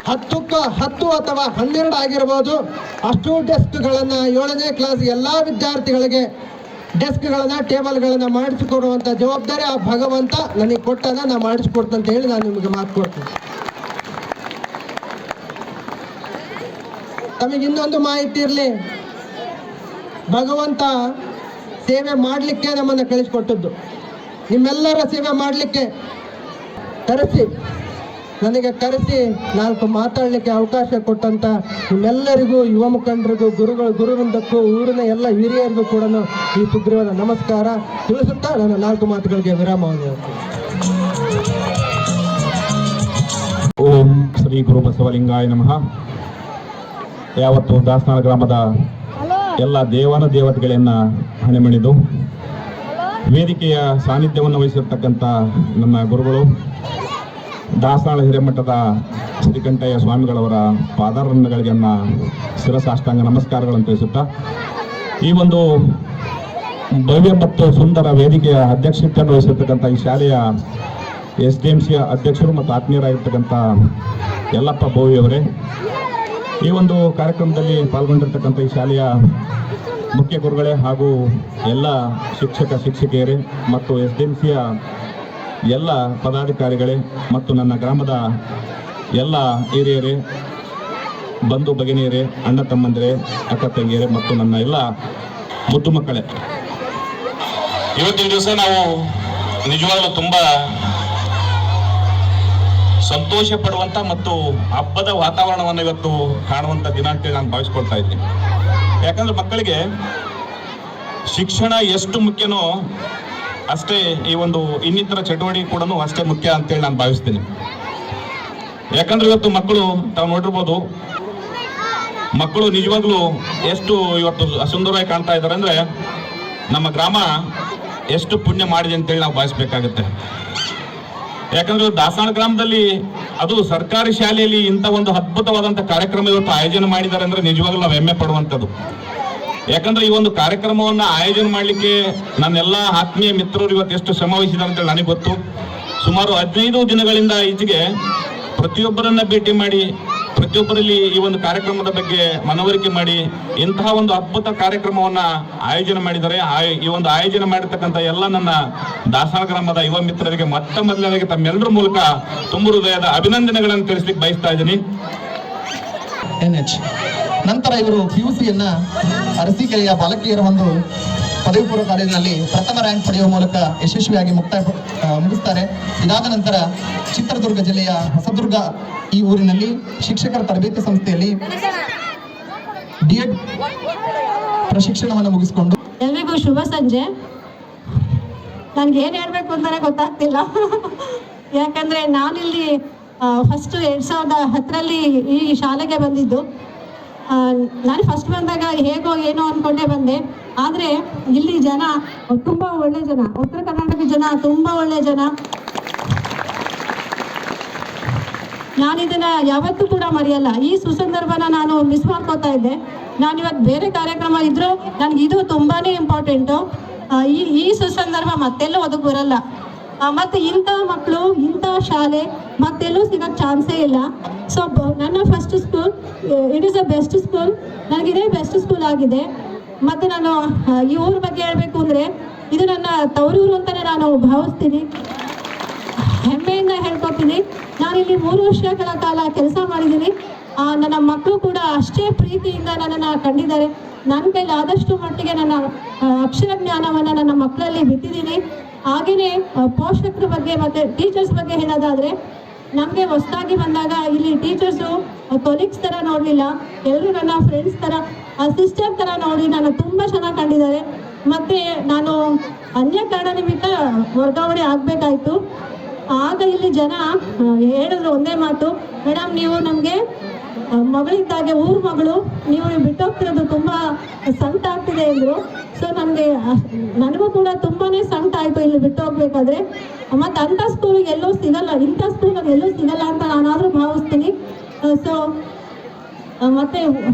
10 ಅಥವಾ 12 ಆಗಿರ್ಬೋದು. ಅಷ್ಟು ಡೆಸ್ಕ್ಗಳನ್ನು 7ನೇ ಕ್ಲಾಸ್ ಎಲ್ಲ ವಿದ್ಯಾರ್ಥಿಗಳಿಗೆ ಡೆಸ್ಕ್ಗಳನ್ನು, ಟೇಬಲ್ಗಳನ್ನು ಮಾಡಿಸಿಕೊಡುವಂಥ ಜವಾಬ್ದಾರಿ ಆ ಭಗವಂತ ನನಗೆ ಕೊಟ್ಟಾಗ ನಾನು ಮಾಡಿಸ್ಕೊಡ್ತೀನಿ ಅಂತ ಹೇಳಿ ನಾನು ನಿಮಗೆ ಮಾತು ಕೊಡ್ತೀನಿ. ತಮಗೆ ಇನ್ನೊಂದು ಮಾಹಿತಿ ಇರಲಿ, ಭಗವಂತ ಸೇವೆ ಮಾಡಲಿಕ್ಕೆ ನಮ್ಮನ್ನು ಕಳಿಸ್ಕೊಟ್ಟದ್ದು, ನಿಮ್ಮೆಲ್ಲರ ಸೇವೆ ಮಾಡಲಿಕ್ಕೆ ನನಗೆ ಕರೆಸಿ 4 ಮಾತಾಡಲಿಕ್ಕೆ ಅವಕಾಶ ಕೊಟ್ಟಂಥ ನಿಮ್ಮೆಲ್ಲರಿಗೂ, ಯುವ ಮುಖಂಡರಿಗೂ, ಗುರುವೃಂದಕ್ಕೂ, ಊರಿನ ಎಲ್ಲ ಹಿರಿಯರಿಗೂ ಕೂಡ ಈ ಸುಗ್ರೀವನ ನಮಸ್ಕಾರ ತಿಳಿಸುತ್ತಾ ನನ್ನ 4 ಮಾತುಗಳಿಗೆ ವಿರಾಮವನ್ನು ಹೇಳ್ತೀನಿ. ಓಂ ಶ್ರೀ ಗುರು ಬಸವಲಿಂಗಾಯ ನಮಃ. ಯಾವತ್ತು ದಾಸನಾಳ ಗ್ರಾಮದ ಎಲ್ಲ ದೇವತೆಗಳನ್ನು ಹಣೆಮಣಿದು ವೇದಿಕೆಯ ಸಾನ್ನಿಧ್ಯವನ್ನು ವಹಿಸಿರ್ತಕ್ಕಂಥ ನನ್ನ ಗುರುಗಳು ದಾಸನಾಳ ಹಿರೇಮಠದ ಶ್ರೀಕಂಠಯ್ಯ ಸ್ವಾಮಿಗಳವರ ಪಾದಾರವಿಂದಗಳಿಗೆ ಶಿರಸಾಷ್ಟಾಂಗ ನಮಸ್ಕಾರಗಳನ್ನು ತಿಳಿಸುತ್ತಾ, ಈ ಒಂದು ಭವ್ಯ ಮತ್ತು ಸುಂದರ ವೇದಿಕೆಯ ಅಧ್ಯಕ್ಷತೆಯನ್ನು ವಹಿಸಿರ್ತಕ್ಕಂಥ ಈ ಶಾಲೆಯ SDMC ಅಧ್ಯಕ್ಷರು ಮತ್ತು ಆತ್ಮೀಯರಾಗಿರ್ತಕ್ಕಂಥ ಯಲ್ಲಪ್ಪ ಬೋವಿಯವರೇ, ಈ ಒಂದು ಕಾರ್ಯಕ್ರಮದಲ್ಲಿ ಪಾಲ್ಗೊಂಡಿರ್ತಕ್ಕಂಥ ಈ ಶಾಲೆಯ ಮುಖ್ಯ ಗುರುಗಳೇ ಹಾಗೂ ಎಲ್ಲ ಶಿಕ್ಷಕಿಯರೇ ಮತ್ತು SDMC ಎಲ್ಲ ಪದಾಧಿಕಾರಿಗಳೇ ಮತ್ತು ನನ್ನ ಗ್ರಾಮದ ಎಲ್ಲ ಹಿರಿಯರೇ, ಬಂಧು ಭಗಿನಿಯರೇ, ಅಣ್ಣ ತಮ್ಮಂದಿರೇ, ಅಕ್ಕ ತಂಗಿಯರೇ ಮತ್ತು ನನ್ನ ಎಲ್ಲ ಮುದ್ದು ಮಕ್ಕಳೇ, ಇವತ್ತಿನ ದಿವಸ ನಾವು ನಿಜವಾಗ್ಲೂ ತುಂಬ ಸಂತೋಷ ಪಡುವಂಥ ಮತ್ತು ಹಬ್ಬದ ವಾತಾವರಣವನ್ನು ಇವತ್ತು ಕಾಣುವಂಥ ದಿನ ಅಂತೇಳಿ ನಾನು ಭಾವಿಸ್ಕೊಳ್ತಾ ಇದ್ದೀನಿ. ಯಾಕಂದ್ರೆ ಮಕ್ಕಳಿಗೆ ಶಿಕ್ಷಣ ಎಷ್ಟು ಮುಖ್ಯನೋ ಅಷ್ಟೇ ಈ ಒಂದು ಇನ್ನಿತರ ಚಟುವಟಿಕೆ ಕೂಡ ಅಷ್ಟೇ ಮುಖ್ಯ ಅಂತೇಳಿ ನಾನು ಭಾವಿಸ್ತೀನಿ. ಯಾಕಂದ್ರೆ ಇವತ್ತು ಮಕ್ಕಳು ತಾವು ನೋಡಿರ್ಬೋದು, ಮಕ್ಕಳು ನಿಜವಾಗ್ಲೂ ಎಷ್ಟು ಇವತ್ತು ಸುಂದರವಾಗಿ ಕಾಣ್ತಾ ಇದ್ದಾರೆ ಅಂದ್ರೆ ನಮ್ಮ ಗ್ರಾಮ ಎಷ್ಟು ಪುಣ್ಯ ಮಾಡಿದೆ ಅಂತೇಳಿ ನಾವು ಭಾವಿಸ್ಬೇಕಾಗುತ್ತೆ. ಯಾಕಂದ್ರೆ ದಾಸವಾಳ ಗ್ರಾಮದಲ್ಲಿ ಅದು ಸರ್ಕಾರಿ ಶಾಲೆಯಲ್ಲಿ ಇಂಥ ಒಂದು ಅದ್ಭುತವಾದಂಥ ಕಾರ್ಯಕ್ರಮ ಇವತ್ತು ಆಯೋಜನೆ ಮಾಡಿದ್ದಾರೆ ಅಂದ್ರೆ ನಿಜವಾಗ್ಲೂ ನಾವು ಹೆಮ್ಮೆ ಪಡುವಂಥದ್ದು. ಯಾಕಂದ್ರೆ ಈ ಒಂದು ಕಾರ್ಯಕ್ರಮವನ್ನ ಆಯೋಜನೆ ಮಾಡಲಿಕ್ಕೆ ನನ್ನೆಲ್ಲ ಆತ್ಮೀಯ ಮಿತ್ರರು ಇವತ್ತು ಎಷ್ಟು ಶ್ರಮ ವಹಿಸಿದ್ದಾರೆ ಅಂತೇಳಿ ನನಗೆ ಗೊತ್ತು. ಸುಮಾರು 15 ದಿನಗಳಿಂದ ಈಚೆಗೆ ಪ್ರತಿಯೊಬ್ಬರನ್ನ ಭೇಟಿ ಮಾಡಿ ಪ್ರತಿಯೊಬ್ಬರಲ್ಲಿ ಈ ಒಂದು ಕಾರ್ಯಕ್ರಮದ ಬಗ್ಗೆ ಮನವರಿಕೆ ಮಾಡಿ ಇಂತಹ ಒಂದು ಅದ್ಭುತ ಕಾರ್ಯಕ್ರಮವನ್ನ ಆಯೋಜನೆ ಮಾಡಿದ್ದಾರೆ. ಈ ಒಂದು ಆಯೋಜನೆ ಮಾಡಿರ್ತಕ್ಕಂಥ ಎಲ್ಲ ನನ್ನ ದಾಸವಾಳ ಗ್ರಾಮದ ಯುವ ಮಿತ್ರರಿಗೆ ಮೊದಲನೇದಾಗಿ ತಮ್ಮೆಲ್ಲರ ಮೂಲಕ ತುಂಬ ಹೃದಯದ ಅಭಿನಂದನೆಗಳನ್ನು ತಿಳಿಸ್ಲಿಕ್ಕೆ ಬಯಸ್ತಾ ಇದ್ದೀನಿ. NH ನಂತರ ಇವರು PUCಯನ್ನ ಅರಸೀಕೆರೆಯ ಬಾಲಕಿಯರ ಒಂದು ಪದವಿ ಪೂರ್ವ ಕಾಲೇಜಿನಲ್ಲಿ ಪ್ರಥಮ ರ್ಯಾಂಕ್ ಪಡೆಯುವ ಮೂಲಕ ಯಶಸ್ವಿಯಾಗಿ ಮುಗಿಸ್ತಾರೆ. ಇದಾದ ನಂತರ ಚಿತ್ರದುರ್ಗ ಜಿಲ್ಲೆಯ ಹೊಸದುರ್ಗ ಈ ಊರಿನಲ್ಲಿ ಶಿಕ್ಷಕರ ತರಬೇತಿ ಸಂಸ್ಥೆಯಲ್ಲಿ D.Ed ಪ್ರಶಿಕ್ಷಣವನ್ನು ಮುಗಿಸಿಕೊಂಡು. ಎಲ್ರಿಗೂ ಶುಭ ಸಂಜೆ. ನನ್ಗೆ ಏನ್ ಹೇಳ್ಬೇಕು ಅಂತಾನೆ ಗೊತ್ತಾಗ್ತಿಲ್ಲ. ಯಾಕಂದ್ರೆ ನಾನಿಲ್ಲಿ ಫಸ್ಟ್ 2010ರಲ್ಲಿ ಈ ಶಾಲೆಗೆ ಬಂದಿದ್ದು. ನಾನು ಫಸ್ಟ್ ಬಂದಾಗ ಹೇಗೋ ಏನೋ ಅನ್ಕೊಂಡೇ ಬಂದೆ. ಆದರೆ ಇಲ್ಲಿ ಜನ ತುಂಬ ಒಳ್ಳೆ ಜನ, ಉತ್ತರ ಕರ್ನಾಟಕ ಜನ ತುಂಬ ಒಳ್ಳೆ ಜನ. ನಾನಿದನ್ನ ಯಾವತ್ತೂ ಕೂಡ ಮರೆಯಲ್ಲ. ಈ ಸುಸಂದರ್ಭನ ನಾನು ಮಿಸ್ ಮಾಡ್ಕೋತಾ ಇದ್ದೆ. ನಾನಿವತ್ತು ಬೇರೆ ಕಾರ್ಯಕ್ರಮ ಇದ್ರೂ ನನಗೆ ಇದು ತುಂಬಾ ಇಂಪಾರ್ಟೆಂಟು. ಈ ಸುಸಂದರ್ಭ ಮತ್ತೆಲ್ಲೂ ಒದಗಿ ಬರಲ್ಲ. ಮತ್ತು ಇಂಥ ಮಕ್ಕಳು, ಇಂಥ ಶಾಲೆ ಮತ್ತೆಲ್ಲೂ ಸಿಗೋಕ್ಕೆ ಚಾನ್ಸೇ ಇಲ್ಲ. ಸೊ ನನ್ನ first school, it is a best school. ನನಗಿದೇ ಬೆಸ್ಟ್ ಸ್ಕೂಲ್ ಆಗಿದೆ. ಮತ್ತು ನಾನು ಈ ಊರ ಬಗ್ಗೆ ಹೇಳಬೇಕು ಅಂದರೆ ಇದು ನನ್ನ ತವರೂರು ಅಂತಲೇ ನಾನು ಭಾವಿಸ್ತೀನಿ. ಹೆಮ್ಮೆಯಿಂದ ಹೇಳ್ಕೊತೀನಿ. ನಾನಿಲ್ಲಿ 3 ವರ್ಷಗಳ ಕಾಲ ಕೆಲಸ ಮಾಡಿದ್ದೀನಿ. ನನ್ನ ಮಕ್ಕಳು ಕೂಡ ಅಷ್ಟೇ ಪ್ರೀತಿಯಿಂದ ನನ್ನನ್ನು ಕಂಡಿದ್ದಾರೆ. ನನ್ನ ಕೈಲಿ ಆದಷ್ಟು ಮಟ್ಟಿಗೆ ನನ್ನ ಅಕ್ಷರ ಜ್ಞಾನವನ್ನು ನನ್ನ ಮಕ್ಕಳಲ್ಲಿ ಬಿಟ್ಟಿದ್ದೀನಿ. ಹಾಗೆಯೇ ಪೋಷಕರ ಬಗ್ಗೆ ಮತ್ತು ಟೀಚರ್ಸ್ ಬಗ್ಗೆ ಹೇಳೋದಾದರೆ, ನಮಗೆ ಹೊಸದಾಗಿ ಬಂದಾಗ ಇಲ್ಲಿ ಟೀಚರ್ಸು ಕೊಲೀಗ್ಸ್ ಥರ ನೋಡಲಿಲ್ಲ. ಎಲ್ಲರೂ ನನ್ನ ಫ್ರೆಂಡ್ಸ್ ಥರ, ಸಿಸ್ಟರ್ ಥರ ನೋಡಿ ನಾನು ತುಂಬ ಚೆನ್ನಾಗಿ ಕಂಡಿದ್ದಾರೆ. ಮತ್ತು ನಾನು ಅನ್ಯ ಕಾರಣ ನಿಮಿತ್ತ ವರ್ಗಾವಣೆ ಆಗಬೇಕಾಯ್ತು. ಆಗ ಇಲ್ಲಿ ಜನ ಹೇಳಿದ್ರು ಒಂದೇ ಮಾತು, ಮೇಡಮ್ ನೀವು ನಮಗೆ ಮಗಳಿದ್ದಾಗೆ, ಊರ ಮಗಳು, ನೀವು ಬಿಟ್ಟೋಗ್ತಿರೋದು ತುಂಬ ಸಂಕಟ ಆಗ್ತಿದೆ ಅಂದರು. ಸೊ ನನಗೂ ಕೂಡ ತುಂಬಾ ಸಂಕಟ ಆಯಿತು ಇಲ್ಲಿ ಬಿಟ್ಟು ಹೋಗ್ಬೇಕಾದ್ರೆ. ಮತ್ತು ಅಂಥ ಸ್ಕೂಲಿಗೆ ಎಲ್ಲೂ ಸಿಗಲ್ಲ, ಇಂಥ ಸ್ಕೂಲಿಗೆ ಎಲ್ಲೂ ಸಿಗಲ್ಲ ಅಂತ ನಾನಾದರೂ ಭಾವಿಸ್ತೀನಿ. ಸೊ ಮತ್ತು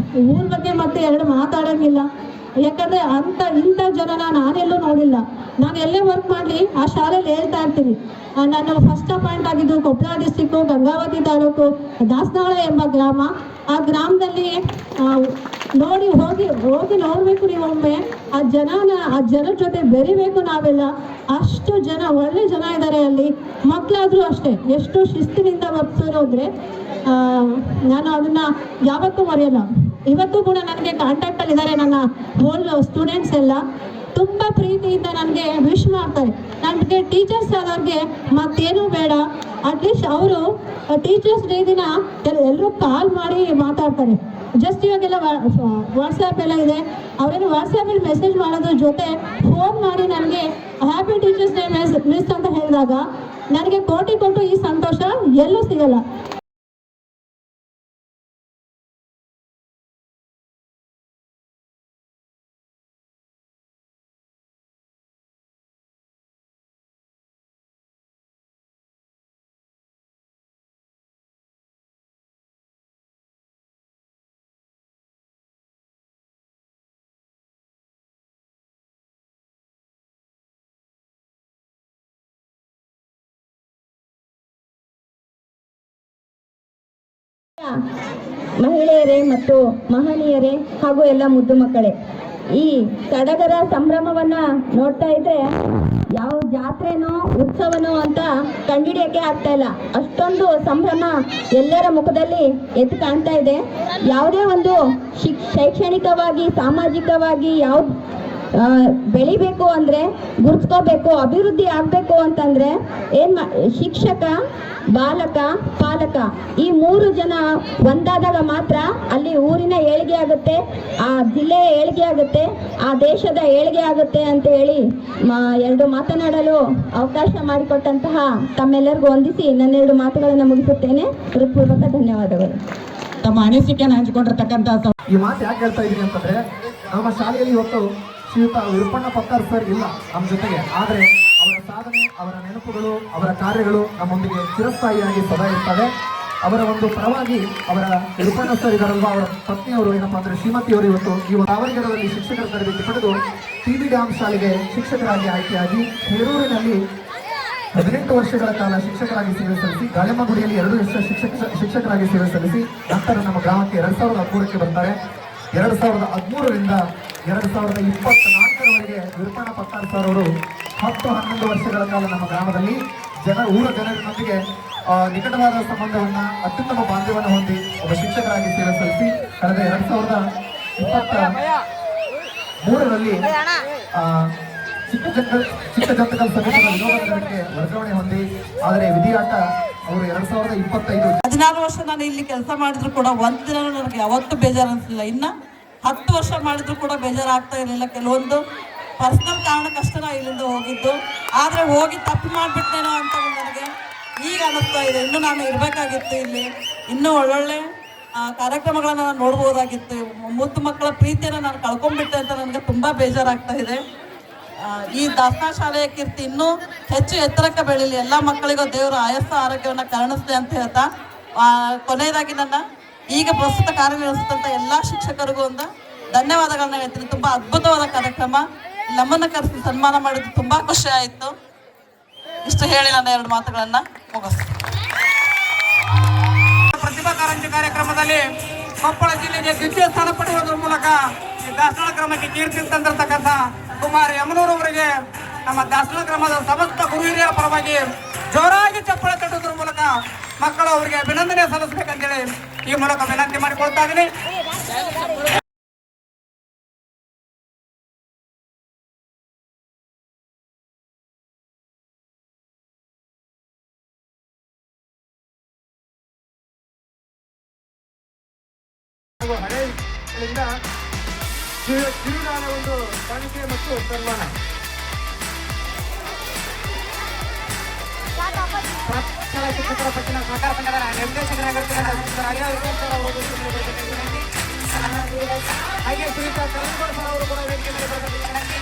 ಊರ ಬಗ್ಗೆ ಮತ್ತೆ 2 ಮಾತಾಡೋಂಗಿಲ್ಲ. ಯಾಕಂದರೆ ಇಂಥ ಜನನ ನಾನೆಲ್ಲೂ ನೋಡಿಲ್ಲ. ನಾನು ಎಲ್ಲೇ ವರ್ಕ್ ಮಾಡಲಿ ಆ ಶಾಲೆಯಲ್ಲಿ ಹೇಳ್ತಾ ಇರ್ತೀನಿ. ನಾನು ಫಸ್ಟ್ ಅಪಾಯಿಂಟ್ ಆಗಿದ್ದು ಕೊಪ್ಪಳ ಡಿಸ್ಟಿಕ್ಕು, ಗಂಗಾವತಿ ತಾಲೂಕು, ದಾಸನಾಳ ಎಂಬ ಗ್ರಾಮ. ಆ ಗ್ರಾಮದಲ್ಲಿ ಹೋಗಿ ನೋಡಬೇಕು ನೀವೊಮ್ಮೆ. ಆ ಜನರ ಜೊತೆ ಬೆರಿಬೇಕು ನಾವೆಲ್ಲ. ಅಷ್ಟು ಜನ, ಒಳ್ಳೆ ಜನ ಇದ್ದಾರೆ ಅಲ್ಲಿ. ಮಕ್ಕಳಾದರೂ ಅಷ್ಟೇ ಎಷ್ಟು ಶಿಸ್ತಿನಿಂದ ವರ್ತಿಸೋದ್ರೆ ನಾನು ಅದನ್ನು ಯಾವತ್ತೂ ಮರೆಯಲ್ಲ. ಇವತ್ತು ಕೂಡ ನನಗೆ ಕಾಂಟ್ಯಾಕ್ಟಲ್ಲಿದ್ದಾರೆ ನನ್ನ ಹೋಲ್ ಸ್ಟೂಡೆಂಟ್ಸ್ ಎಲ್ಲ. ತುಂಬ ಪ್ರೀತಿಯಿಂದ ನನಗೆ ವಿಶ್ ಮಾಡ್ತಾರೆ. ನನಗೆ ಟೀಚರ್ಸ್ ಆದವ್ರಿಗೆ ಮತ್ತೇನೂ ಬೇಡ, ಅಟ್ಲೀಸ್ಟ್ ಅವರು ಟೀಚರ್ಸ್ ಡೇ ದಿನ ಎಲ್ಲರೂ ಕಾಲ್ ಮಾಡಿ ಮಾತಾಡ್ತಾರೆ. ಜಸ್ಟ್ ಇವಾಗೆಲ್ಲ ವಾಟ್ಸಪ್ ಎಲ್ಲ ಇದೆ, ಅವರೇನು ವಾಟ್ಸಪ್ಪಲ್ಲಿ ಮೆಸೇಜ್ ಮಾಡೋದ್ರ ಜೊತೆ ಫೋನ್ ಮಾಡಿ ನನಗೆ ಹ್ಯಾಪಿ ಟೀಚರ್ಸ್ ಡೇ ಮಿಸ್ ಅಂತ ಹೇಳಿದಾಗ ನನಗೆ ಕೋಟಿ ಈ ಸಂತೋಷ ಎಲ್ಲೂ ಸಿಗಲ್ಲ. ಮಹಿಳೆಯರೇ ಮತ್ತು ಮಹನೀಯರೇ ಹಾಗೂ ಎಲ್ಲ ಮುದ್ದು ಮಕ್ಕಳೇ, ಈ ಸಡಗರ ಸಂಭ್ರಮವನ್ನ ನೋಡ್ತಾ ಇದ್ರೆ ಯಾವ ಜಾತ್ರೆನೋ ಉತ್ಸವನೋ ಅಂತ ಕಂಡಿಡಿಯಕ್ಕೆ ಆಗ್ತಾ ಇಲ್ಲ. ಅಷ್ಟೊಂದು ಸಂಭ್ರಮ ಎಲ್ಲರ ಮುಖದಲ್ಲಿ ಎದ್ದು ಕಾಣ್ತಾ ಇದೆ. ಯಾವುದೇ ಒಂದು ಶೈಕ್ಷಣಿಕವಾಗಿ ಸಾಮಾಜಿಕವಾಗಿ ಯಾವ್ದು ಬೆಳಿಬೇಕು ಅಂದರೆ ಗುರುತಿಸ್ಕೋಬೇಕು, ಅಭಿವೃದ್ಧಿ ಆಗಬೇಕು ಅಂತಂದರೆ ಶಿಕ್ಷಕ, ಬಾಲಕ, ಪಾಲಕ ಈ 3 ಜನ ಒಂದಾದಾಗ ಮಾತ್ರ ಅಲ್ಲಿ ಊರಿನ ಏಳಿಗೆ ಆಗುತ್ತೆ, ಆ ಜಿಲ್ಲೆಯ ಏಳಿಗೆ ಆಗುತ್ತೆ, ಆ ದೇಶದ ಏಳಿಗೆ ಆಗುತ್ತೆ ಅಂತ ಹೇಳಿ 2 ಮಾತನಾಡಲು ಅವಕಾಶ ಮಾಡಿಕೊಟ್ಟಂತಹ ತಮ್ಮೆಲ್ಲರಿಗೂ ವಂದಿಸಿ ನನ್ನ 2 ಮಾತುಗಳನ್ನು ಮುಗಿಸುತ್ತೇನೆ. ಹೃತ್ಪೂರ್ವಕ ಧನ್ಯವಾದಗಳು. ತಮ್ಮ ಅನಿಸಿಕೆಯನ್ನು ಹಂಚಿಕೊಂಡಿರ್ತಕ್ಕಂಥ ಈ ಮಾತು ಯಾಕೆ ಹೇಳ್ತಾ ಇದ್ದೀನಿ ಅಂತಂದ್ರೆ, ನಮ್ಮ ಶಾಲೆಯಲ್ಲಿ ಇವತ್ತು ಶ್ರೀಯುತ ವಿರುಪಣ್ಣ ಪತ್ತಾರ್ ಸರ್ ಇಲ್ಲ ನಮ್ಮ ಜೊತೆಗೆ, ಆದರೆ ಅವರ ಸಾಧನೆ, ಅವರ ನೆನಪುಗಳು, ಅವರ ಕಾರ್ಯಗಳು ನಮ್ಮೊಂದಿಗೆ ಚಿರಸ್ಥಾಯಿಯಾಗಿ ಸದಾ ಇರ್ತವೆ. ಅವರ ಒಂದು ಪರವಾಗಿ ಅವರ ವಿರುಪಣ್ಣ ಸರ್ ಇದಾರಲ್ವಾ, ಅವರ ಪತ್ನಿಯವರು ಏನಪ್ಪಾ ಅಂದ್ರೆ ಶ್ರೀಮತಿಯವರು ಇವತ್ತು ಈ ತಾವರೆಗಡದಲ್ಲಿ ಶಿಕ್ಷಕರ ತರಬೇತಿ ಪಡೆದು TB ಡ್ಯಾಮ್ ಶಾಲೆಗೆ ಶಿಕ್ಷಕರಾಗಿ ಆಯ್ಕೆಯಾಗಿ ಹೇರೂರಿನಲ್ಲಿ 18 ವರ್ಷಗಳ ಕಾಲ ಶಿಕ್ಷಕರಾಗಿ ಸೇವೆ ಸಲ್ಲಿಸಿ, ಗಾಳಿಮಗುಡಿಯಲ್ಲಿ 2 ವರ್ಷ ಶಿಕ್ಷಕರಾಗಿ ಸೇವೆ ಸಲ್ಲಿಸಿ ನಂತರ ನಮ್ಮ ಗ್ರಾಮಕ್ಕೆ 2013ಕ್ಕೆ ಬರ್ತಾರೆ. 2013ರಿಂದ 2024ರವರೆಗೆ ವಿರುಪಣ್ಣ ಪತ್ತಾರ್ ಸರ್ ಅವರು 10-11 ವರ್ಷಗಳ ಕಾಲ ನಮ್ಮ ಗ್ರಾಮದಲ್ಲಿ ಊರ ಜನರೊಂದಿಗೆ ನಿಕಟವಾದ ಸಂಬಂಧವನ್ನ, ಅತ್ಯುತ್ತಮ ಬಾಂಧವ್ಯವನ್ನು ಹೊಂದಿ ಒಬ್ಬ ಶಿಕ್ಷಕರಾಗಿ ಸೇವೆ ಸಲ್ಲಿಸಿ ಕಳೆದ 2023ರಲ್ಲಿ ಚಿಕ್ಕಜಂತಕಲ್ ಸಮೀಪದ ವಿನೋದನಗರಕ್ಕೆ ವರ್ಗಾವಣೆ ಹೊಂದಿ, ಆದರೆ ವಿಧಿಯಾಟ ಅವರು 2025 14 ವರ್ಷ ನಾನು ಇಲ್ಲಿ ಕೆಲಸ ಮಾಡಿದ್ರು ಕೂಡ ಒಂದು ದಿನ ನನಗೆ ಯಾವತ್ತೂ ಬೇಜಾರು ಅನಿಸಲಿಲ್ಲ. ಇನ್ನು 10 ವರ್ಷ ಮಾಡಿದ್ರು ಕೂಡ ಬೇಜಾರಾಗ್ತಾ ಇರಲಿಲ್ಲ. ಕೆಲವೊಂದು ಪರ್ಸನಲ್ ಕಾರಣಕ್ಕಷ್ಟೇ ನಾವು ಇಲ್ಲಿಂದ ಹೋಗಿದ್ದು, ಆದರೆ ಹೋಗಿ ತಪ್ಪು ಮಾಡಿಬಿಟ್ಟೇನೋ ಅಂತ ನನಗೆ ಈಗ ಅನ್ನಿಸ್ತಾ ಇದೆ. ಇನ್ನೂ ನಾನು ಇರಬೇಕಾಗಿತ್ತು ಇಲ್ಲಿ, ಇನ್ನೂ ಒಳ್ಳೊಳ್ಳೆ ಕಾರ್ಯಕ್ರಮಗಳನ್ನು ನಾನು ನೋಡ್ಬೋದಾಗಿತ್ತು. ಮುದ್ದು ಮಕ್ಕಳ ಪ್ರೀತಿಯನ್ನು ನಾನು ಕಳ್ಕೊಂಡ್ಬಿಟ್ಟೆ ಅಂತ ನನಗೆ ತುಂಬ ಬೇಜಾರಾಗ್ತಾ ಇದೆ. ಈ ದಾಸನ ಶಾಲೆಯ ಕೀರ್ತಿ ಇನ್ನೂ ಹೆಚ್ಚು ಎತ್ತರಕ್ಕೆ ಬೆಳೀಲಿ, ಎಲ್ಲ ಮಕ್ಕಳಿಗೂ ದೇವರು ಆಯಸ್ಸು ಆರೋಗ್ಯವನ್ನು ಕರುಣಿಸಲಿ ಅಂತ ಹೇಳ್ತಾ ಕೊನೆಯದಾಗಿ ನನ್ನ ಈಗ ಪ್ರಸ್ತುತ ಕಾರ್ಯನಿರ್ವಹಿಸಿದಂಥ ಎಲ್ಲ ಶಿಕ್ಷಕರಿಗೂ ಒಂದು ಧನ್ಯವಾದಗಳನ್ನ ಹೇಳ್ತೀನಿ. ತುಂಬ ಅದ್ಭುತವಾದ ಕಾರ್ಯಕ್ರಮ, ನಮ್ಮನ್ನು ಕರೆಸಿ ಸನ್ಮಾನ ಮಾಡಿದ್ದು ತುಂಬ ಖುಷಿ ಆಯಿತು. ಇಷ್ಟು ಹೇಳಿ ನನ್ನ 2 ಮಾತುಗಳನ್ನು ಮುಗಿಸ್ತೀನಿ. ಪ್ರತಿಭಾ ಕಾರಂಜಿ ಕಾರ್ಯಕ್ರಮದಲ್ಲಿ ಕೊಪ್ಪಳ ಜಿಲ್ಲೆಗೆ ದ್ವಿತೀಯ ಸ್ಥಾನ ಪಡೆಯುವುದರ ಮೂಲಕ ಈ ದಾಸವಾಳ ಗ್ರಾಮಕ್ಕೆ ಕೀರ್ತಿ ತಂದಿರತಕ್ಕಂಥ ಕುಮಾರ್ ಯಮನೂರ್ ಅವರಿಗೆ ನಮ್ಮ ದಾಸವಾಳ ಗ್ರಾಮದ ಸಮಸ್ತ ಗುರು ಹಿರಿಯರ ಪರವಾಗಿ ಜೋರಾಗಿ ಚಪ್ಪಳ ತಟ್ಟುವುದರ ಮೂಲಕ ಮಕ್ಕಳು ಅವರಿಗೆ ಅಭಿನಂದನೆ ಸಲ್ಲಿಸಬೇಕಂತೇಳಿ ಈ ಮೂಲಕ ವಿನಂತಿ ಮಾಡಿಕೊಳ್ತಾ ಇದ್ದೀನಿ. ಹಳೆಯಿಂದ ಕಿರುನಾಳ ಒಂದು ಕಾಣಿಕೆ ಮತ್ತು ಸನ್ಮಾನ ಶಿಕ್ಷಕರ ಪತ್ತಿನ ಸಹಕಾರ ಸಂಘದ ನಿರ್ದೇಶಕರಾಗಿರ್ತಕ್ಕಂಥ ಹಾಗೆ ಶ್ರೀಯುತ ಕರಂಗೋಡ್ ಸರ್ ಅವರು ಕೂಡ ವೇದಿಕೆ ಮೇಲೆ ಬರಬೇಕಾಗಿ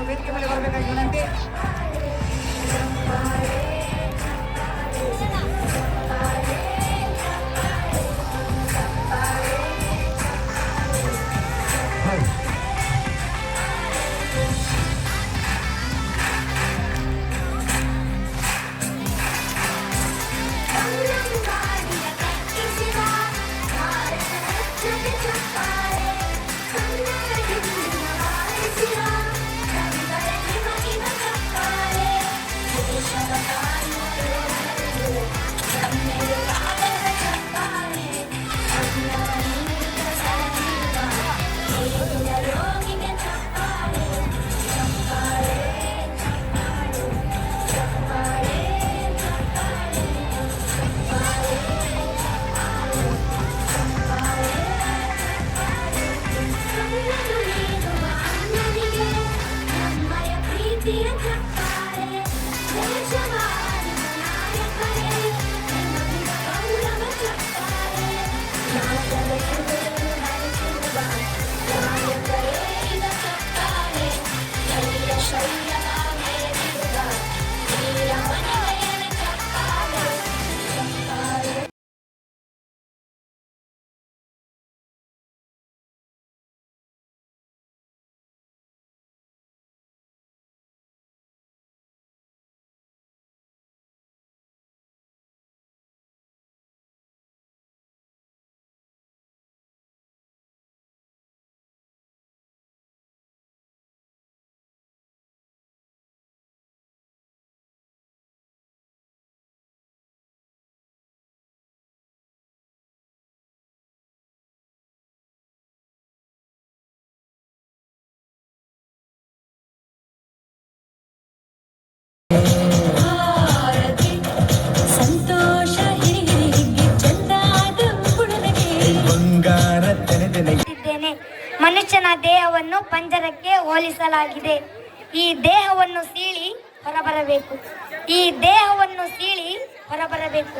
ವೇದಿಕೆ ಮೇಲೆ ಬರಬೇಕಾಗಿ ವಿನಂತಿ. ದೇಹವನ್ನು ಪಂಜರಕ್ಕೆ ಹೋಲಿಸಲಾಗಿದೆ. ಈ ದೇಹವನ್ನು ಸೀಳಿ ಹೊರಬರಬೇಕು. ಈ ದೇಹವನ್ನು ಸೀಳಿ ಹೊರಬರಬೇಕು.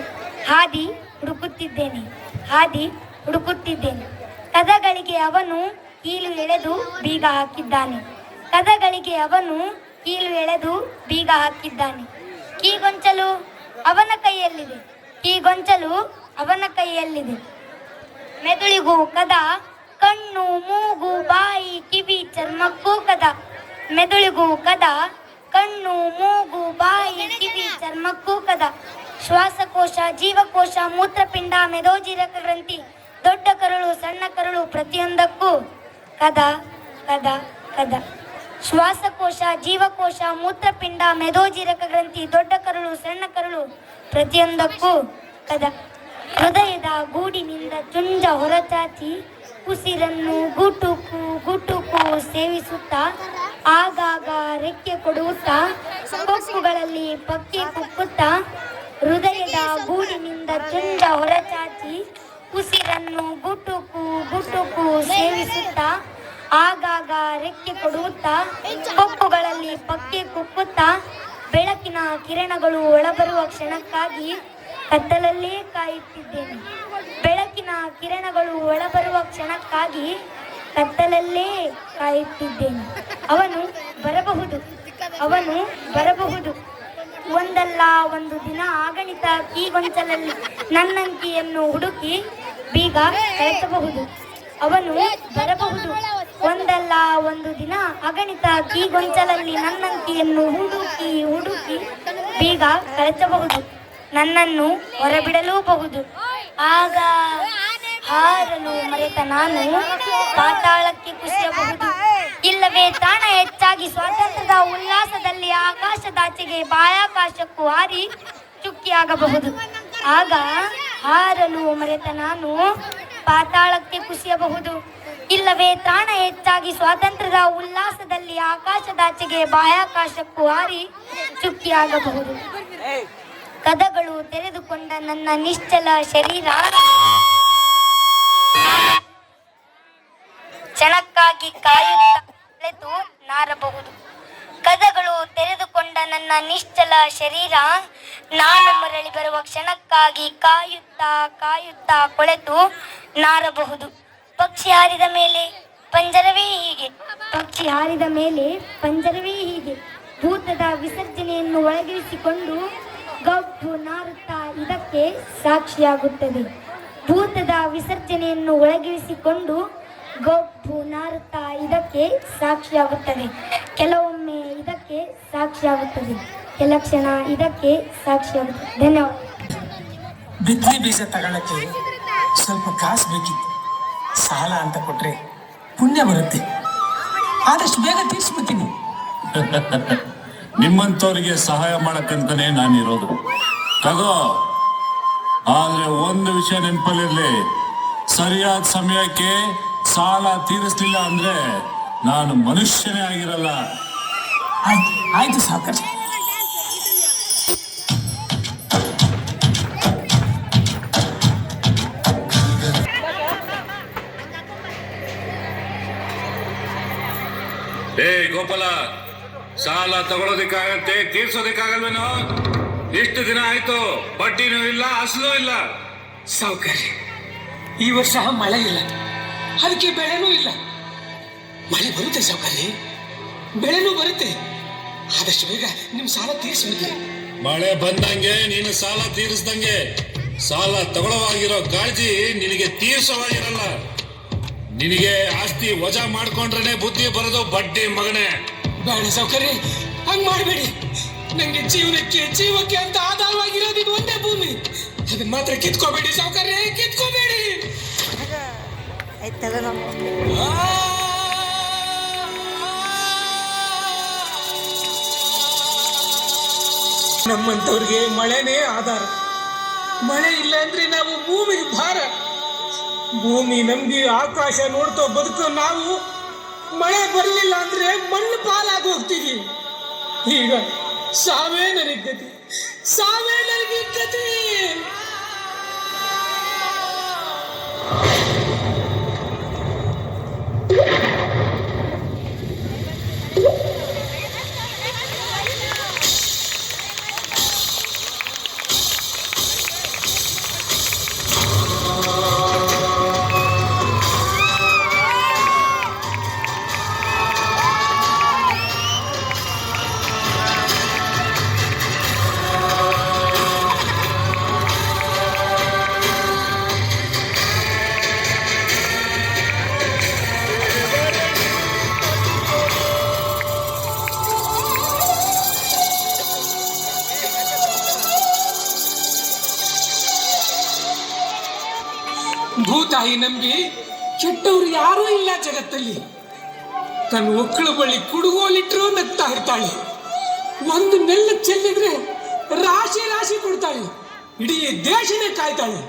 ಹಾದಿ ಹುಡುಕುತ್ತಿದ್ದೇನೆ, ಹಾದಿ ಹುಡುಕುತ್ತಿದ್ದೇನೆ. ಕದಗಳಿಗೆ ಅವನು ಕೀಲು ಎಳೆದು ಬೀಗ ಹಾಕಿದ್ದಾನೆ. ಕದಗಳಿಗೆ ಅವನು ಕೀಲು ಎಳೆದು ಬೀಗ ಹಾಕಿದ್ದಾನೆ. ಕೀಗೊಂಚಲು ಅವನ ಕೈಯಲ್ಲಿದೆ, ಕೀಗೊಂಚಲು ಅವನ ಕೈಯಲ್ಲಿದೆ. ಮೆದುಳಿಗೂ ಕದ, ಕಣ್ಣು, ಮೂಗು, ಬಾಯಿ, ಕಿವಿ, ಚರ್ಮಕ್ಕೂ ಕದ. ಮೆದುಳಿಗೂ ಕದ, ಕಣ್ಣು, ಮೂಗು, ಬಾಯಿ, ಕಿವಿ, ಚರ್ಮಕ್ಕೂ ಕದ. ಶ್ವಾಸಕೋಶ, ಜೀವಕೋಶ, ಮೂತ್ರಪಿಂಡ, ಮೇದೋಜೀರಕ ಗ್ರಂಥಿ, ದೊಡ್ಡ ಕರುಳು, ಸಣ್ಣ ಕರುಳು, ಪ್ರತಿಯೊಂದಕ್ಕೂ ಕದ ಕದ ಕದ. ಶ್ವಾಸಕೋಶ, ಜೀವಕೋಶ, ಮೂತ್ರಪಿಂಡ, ಮೇದೋಜೀರಕ ಗ್ರಂಥಿ, ದೊಡ್ಡ ಕರುಳು, ಸಣ್ಣ ಕರುಳು, ಪ್ರತಿಯೊಂದಕ್ಕೂ ಕದ. ಹೃದಯದ ಗೂಡಿನಿಂದ ಚುಂಜ ಹೊರಚಾಚಿ ಉಸಿರನ್ನು ಗುಟುಕು ಗುಟುಕು ಸೇವಿಸುತ್ತಾ ಆಗಾಗ ರೆಕ್ಕೆ ಕೊಡುತ್ತಾ ಕೊಕ್ಕುಗಳಲ್ಲಿ ಪಕ್ಕಿ ಕುಕ್ಕುತ್ತಾ ಹೃದಯದ ಗೂಡಿನಿಂದ ಚುಂಜ ಹೊರಚಾಚಿ ಉಸಿರನ್ನು ಗುಟುಕು ಗುಟುಕು ಸೇವಿಸುತ್ತಾ ಆಗಾಗ ರೆಕ್ಕೆ ಕೊಡುತ್ತಾ ಕೊಕ್ಕುಗಳಲ್ಲಿ ಪಕ್ಕಿ ಕುಕ್ಕುತ್ತಾ ಬೆಳಕಿನ ಕಿರಣಗಳು ಒಳಬರುವ ಕ್ಷಣಕ್ಕಾಗಿ ಕತ್ತಲಲ್ಲೇ ಕಾಯುತ್ತಿದ್ದೇನೆ. ಬೆಳಕಿನ ಕಿರಣಗಳು ಒಳಬರುವ ಕ್ಷಣಕ್ಕಾಗಿ ಕತ್ತಲಲ್ಲೇ ಕಾಯುತ್ತಿದ್ದೇನೆ. ಅವನು ಬರಬಹುದು, ಅವನು ಬರಬಹುದು. ಒಂದಲ್ಲ ಒಂದು ದಿನ ಆಗಣಿತ ಕೀಗೊಂಚಲಲ್ಲಿ ನನ್ನಂಕಿಯನ್ನು ಹುಡುಕಿ ಬೀಗ ಕಳೆಸಬಹುದು. ಅವನು ಬರಬಹುದು. ಒಂದಲ್ಲ ಒಂದು ದಿನ ಅಗಣಿತ ಕೀಗೊಂಚಲಲ್ಲಿ ನನ್ನಂಕಿಯನ್ನು ಹುಡುಕಿ ಹುಡುಕಿ ಬೀಗ ಕಳೆಸಬಹುದು. ನನ್ನನ್ನು ಹೊರಬಿಡಲೂಬಹುದು. ಆಗ ಹಾರಲು ಮರೆತ ನಾನು ಪಾತಾಳಕ್ಕೆ ಕುಸಿಯಬಹುದು. ಇಲ್ಲವೇ ತಾಣ ಹೆಚ್ಚಾಗಿ ಸ್ವಾತಂತ್ರ್ಯದ ಉಲ್ಲಾಸದಲ್ಲಿ ಆಕಾಶದಾಚೆಗೆ ಬಾಹ್ಯಾಕಾಶಕ್ಕೂ ಹಾರಿ ಚುಕ್ಕಿಯಾಗಬಹುದು. ಆಗ ಹಾರಲು ಮರೆತ ನಾನು ಪಾತಾಳಕ್ಕೆ ಕುಸಿಯಬಹುದು. ಇಲ್ಲವೇ ತಾಣ ಹೆಚ್ಚಾಗಿ ಸ್ವಾತಂತ್ರ್ಯದ ಉಲ್ಲಾಸದಲ್ಲಿ ಆಕಾಶದಾಚೆಗೆ ಬಾಹ್ಯಾಕಾಶಕ್ಕೂ ಹಾರಿ ಚುಕ್ಕಿಯಾಗಬಹುದು. ಕದಗಳು ತೆರೆದುಕೊಂಡ ನನ್ನ ನಿಶ್ಚಲ ಶರೀರ ಕ್ಷಣಕ್ಕಾಗಿ ಕಾಯುತ್ತಾ ನಾರಬಹುದು. ಕದಗಳು ತೆರೆದುಕೊಂಡ ನನ್ನ ನಿಶ್ಚಲ ಶರೀರ ನಾನು ಮರಳಿ ಬರುವ ಕ್ಷಣಕ್ಕಾಗಿ ಕಾಯುತ್ತಾ ಕಾಯುತ್ತಾ ಕೊಳೆತು ನಾರಬಹುದು. ಪಕ್ಷಿ ಹಾರಿದ ಮೇಲೆ ಪಂಜರವೇ ಹೀಗೆ, ಪಕ್ಷಿ ಹಾರಿದ ಮೇಲೆ ಪಂಜರವೇ ಹೀಗೆ. ಭೂತದ ವಿಸರ್ಜನೆಯನ್ನು ಒಳಗಿರಿಸಿಕೊಂಡು ಗಬ್ಬು ನಾರುತ್ತಾ ಇದಕ್ಕೆ ಸಾಕ್ಷಿಯಾಗುತ್ತದೆ. ಭೂತದ ವಿಸರ್ಜನೆಯನ್ನು ಒಳಗಿರಿಸಿಕೊಂಡು ಗಬ್ಬು ನಾರುತ್ತಾ ಇದಕ್ಕೆ ಸಾಕ್ಷಿಯಾಗುತ್ತದೆ. ಕೆಲವೊಮ್ಮೆ ಇದಕ್ಕೆ ಸಾಕ್ಷಿಯಾಗುತ್ತದೆ, ಕೆಲ ಕ್ಷಣ ಇದಕ್ಕೆ ಸಾಕ್ಷಿಯಾಗುತ್ತದೆ. ಧನ್ಯವಾದ. ಬಿತ್ತನೆ ಬೀಜ ತಗೊಳ್ಳಕ್ಕೆ ಸ್ವಲ್ಪ ಕಾಸು ಬೇಕಿತ್ತು. ಸಾಲ ಅಂತ ಕೊಟ್ರೆ ಪುಣ್ಯ ಬರುತ್ತೆ. ಆದಷ್ಟು ಬೇಗ ತೀರ್ಸ್ಬಿಡ್ತೀನಿ. ನಿಮ್ಮಂಥವ್ರಿಗೆ ಸಹಾಯ ಮಾಡಕ್ಕಂತಾನೆ ನಾನಿರೋದು. ತಗೋ, ಆದ್ರೆ ಒಂದು ವಿಷಯ ನೆನಪಲ್ಲಿರ್ಲಿ, ಸರಿಯಾದ ಸಮಯಕ್ಕೆ ಸಾಲ ತೀರಿಸ್ಲಿಲ್ಲ ಅಂದ್ರೆ ನಾನು ಮನುಷ್ಯನೇ ಆಗಿರಲ್ಲ. ಆಯ್ತು ಸಾಕಷ್ಟು. ಗೋಪಾಲ, ಸಾಲ ತಗೊಳೋದಿಕ್ಕಾಗತ್ತೆ, ತೀರ್ಸೋದಿಕ್ಕಾಗಲ್ವೇನೋ? ಇಷ್ಟು ದಿನ ಆಯ್ತು, ಬಡ್ಡಿನೂ ಇಲ್ಲ, ಅಸಲು ಇಲ್ಲ. ಸಾವುಕಾರಿ, ಈ ವರ್ಷ ಮಳೆ ಇಲ್ಲ, ಅದಕ್ಕೆ ಬೆಳೆನೂ ಇಲ್ಲ. ಮಳೆ ಬರುತ್ತೆ ಸಾವುಕಾರಿ, ಬೆಳೆನೂ ಬರುತ್ತೆ. ಆದಷ್ಟು ಬೇಗ ನಿಮ್ ಸಾಲ ತೀರಿಸ್ಬಿಡ್ತೀರಿ. ಮಳೆ ಬಂದಂಗೆ ನೀನು ಸಾಲ ತೀರಿಸ್ದಂಗೆ. ಸಾಲ ತಗೊಳ್ಳೋವಾಗಿರೋ ಕಾಳಜಿ ನಿನಗೆ ತೀರ್ಸೋವಾಗಿರಲ್ಲ. ನಿನಗೆ ಆಸ್ತಿ ವಜಾ ಮಾಡ್ಕೊಂಡ್ರೆ ಬುದ್ಧಿ ಬರೋದು ಬಡ್ಡಿ ಮಗನೇ. ಬೇಡ ಸಾವುಕಾರಿ, ಹಂಗ್ ಮಾಡಬೇಡಿ. ನಂಗೆ ಜೀವಕ್ಕೆ ಅಂತ ಆಧಾರವಾಗಿರೋದು ಇದು ಒಂದೇ ಭೂಮಿ. ಅದನ್ನ ಮಾತ್ರ ಕಿತ್ಕೋಬೇಡಿ ಸಾವುಕಾರಿ, ಕಿತ್ಕೋಬೇಡಿ. ನಮ್ಮಂತವ್ರಿಗೆ ಮಳೆನೇ ಆಧಾರ. ಮಳೆ ಇಲ್ಲ ಅಂದ್ರೆ ನಾವು ಭೂಮಿಗೆ ಭಾರ. ಭೂಮಿ ನಂಬಿ ಆಕಾಶ ನೋಡ್ತೋ ಬದುಕೋ ನಾವು ಮಳೆ ಬರಲಿಲ್ಲ ಅಂದ್ರೆ ಮಣ್ಣು ಪಾಲಾಗಿ ಹೋಗ್ತೀವಿ. ಈಗ ಸಾವೇ ನನಗೆ ಗತಿ, ಸಾವೇ ನನಗೆ ಗತಿ. ತಾಯಿ ನಂಬಿ ಕೆಟ್ಟವ್ರು ಯಾರೂ ಇಲ್ಲ ಜಗತ್ತಲ್ಲಿ. ತನ್ನ ಒಕ್ಕಳ ಬಳಿ ಕುಡುಗೋಲಿಟ್ರೂ ನಗ್ತಾ ಇರ್ತಾಳೆ. ಒಂದು ನೆಲ್ಲ ಚೆಲ್ಲಿದ್ರೆ ರಾಶಿ ರಾಶಿ ಕೊಡ್ತಾಳೆ. ಇಡೀ ದೇಶನೇ ಕಾಯ್ತಾಳೆ.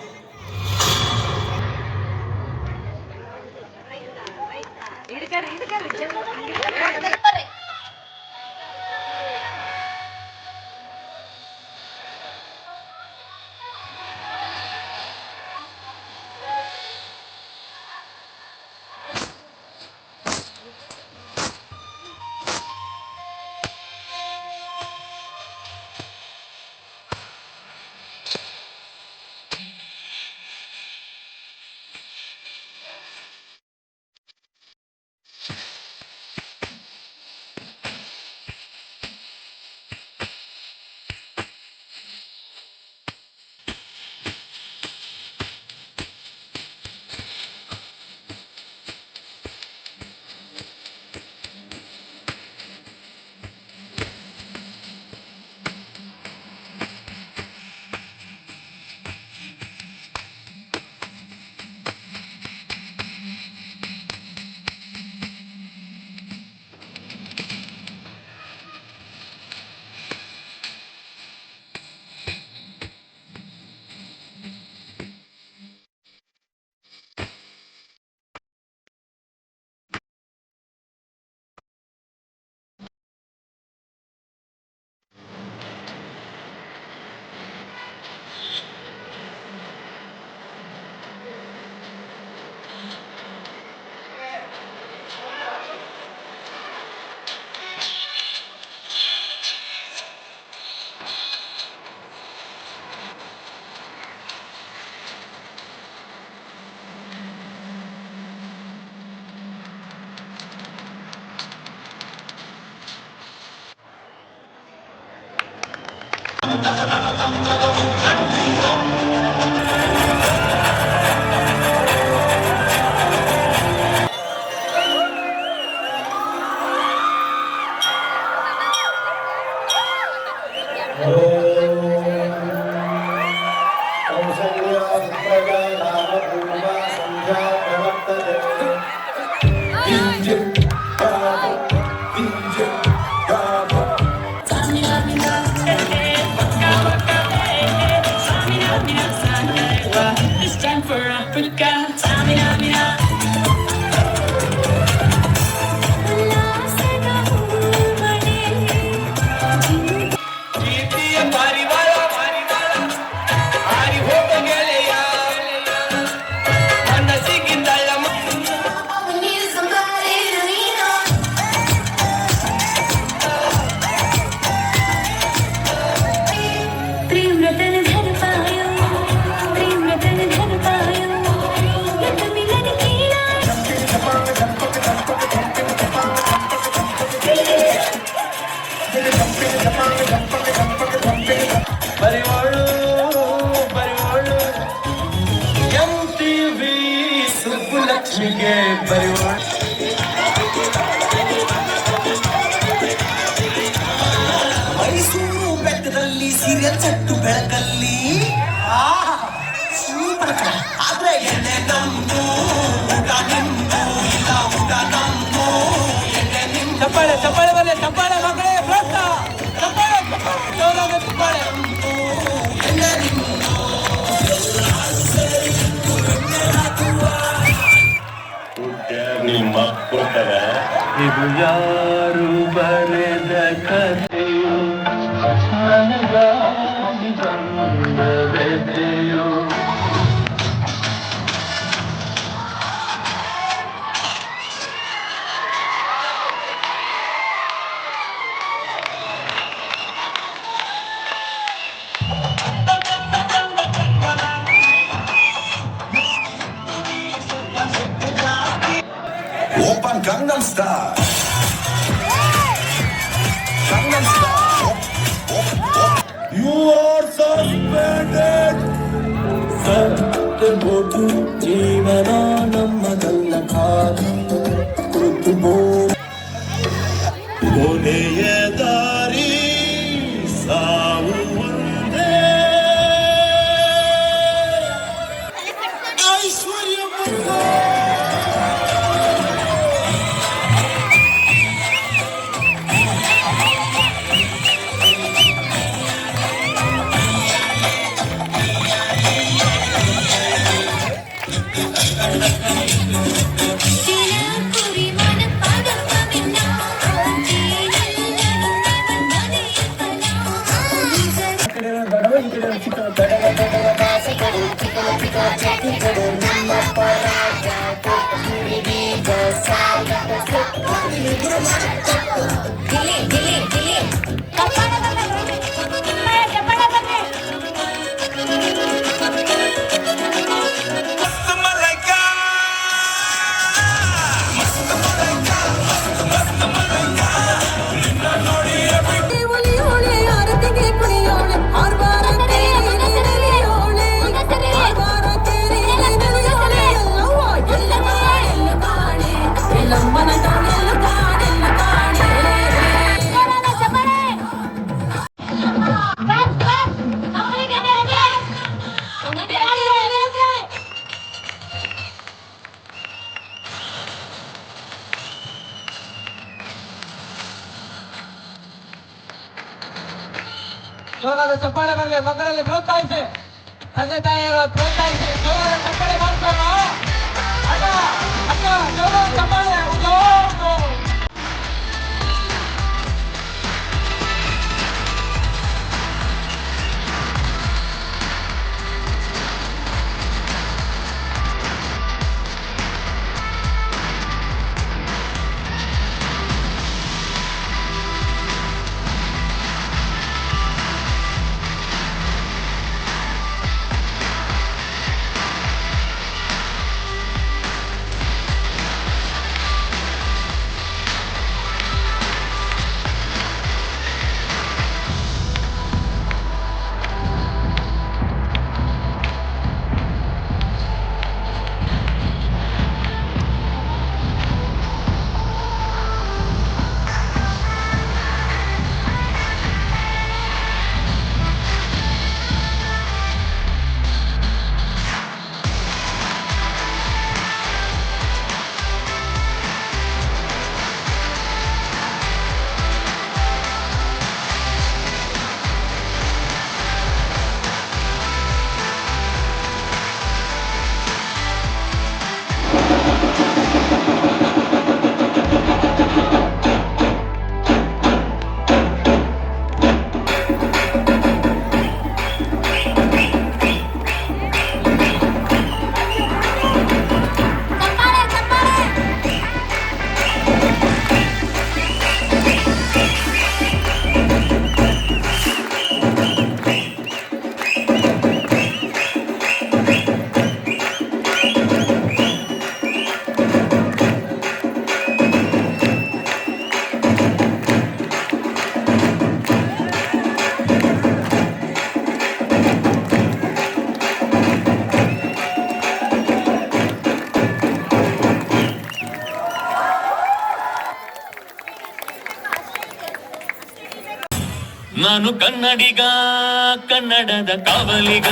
ಮೈಸೂರು ಬೆಟ್ಟದಲ್ಲಿ ಸೀರಿಯಲ್ ಸೆಟ್ಟು ಬೆಳಕಲ್ಲಿ ಸೂಪರ್ ಆದ್ರೆ ಎಣ್ಣೆ ನಮ್ದು ಊಟ ನಿಮ್ದು ಇಲ್ಲ ಊಟ ನಮ್ದು ಎಣ್ಣೆ ನಿಮ್ದು. ಚಪ್ಪಾಳೆ ಚಪ್ಪಾಳೆ ಬರಲಿ ಚಪ್ಪಾಳೆ ಮಕ್ಕಳೇ ಚಪ್ಪಾಳೆ ಚಪ್ಪಾಳೆ ಎಣ್ಣೆ ನಿಮ್ದು. ನಿಮ್ಮ ಕೊಟ್ಟವ ಇದು ಯಾರು ಬರೆದ ಕಥೆಯು ನನಗಾಗಿ ಬಂದ ವ್ಯಥೆಯು. Open Gangnam Style. Gangnam Style. You are suspended. ಸತ್ತಬಹುದು ಜೀವನ ನಮ್ಮದಲ್ಲ ಖಾಲಿ ಕೊನೆಯ ದಾರಿ ಸಾವು ಒಂದೇ. ಐಶ್ವರ್ಯ ಜೋರಾದ ಚಪ್ಪಾಳೆ ಬರಲಿ, ಮಕ್ಕಳಲ್ಲಿ ಪ್ರೋತ್ಸಾಹಿಸಿ, ತಂದೆ ತಾಯಿಗಳು ಪ್ರೋತ್ಸಾಹಿಸಿ, ಜೋರಾದ ಚಪ್ಪಾಳೆ ಮಾಡ್ತಾರ. ಅಕ್ಕ ಅಕ್ಕ ಜೋರಾದ ಚಪ್ಪಾಳೆ. ನಾನು ಕನ್ನಡಿಗ, ಕನ್ನಡದ ಕಾವಲಿಗ.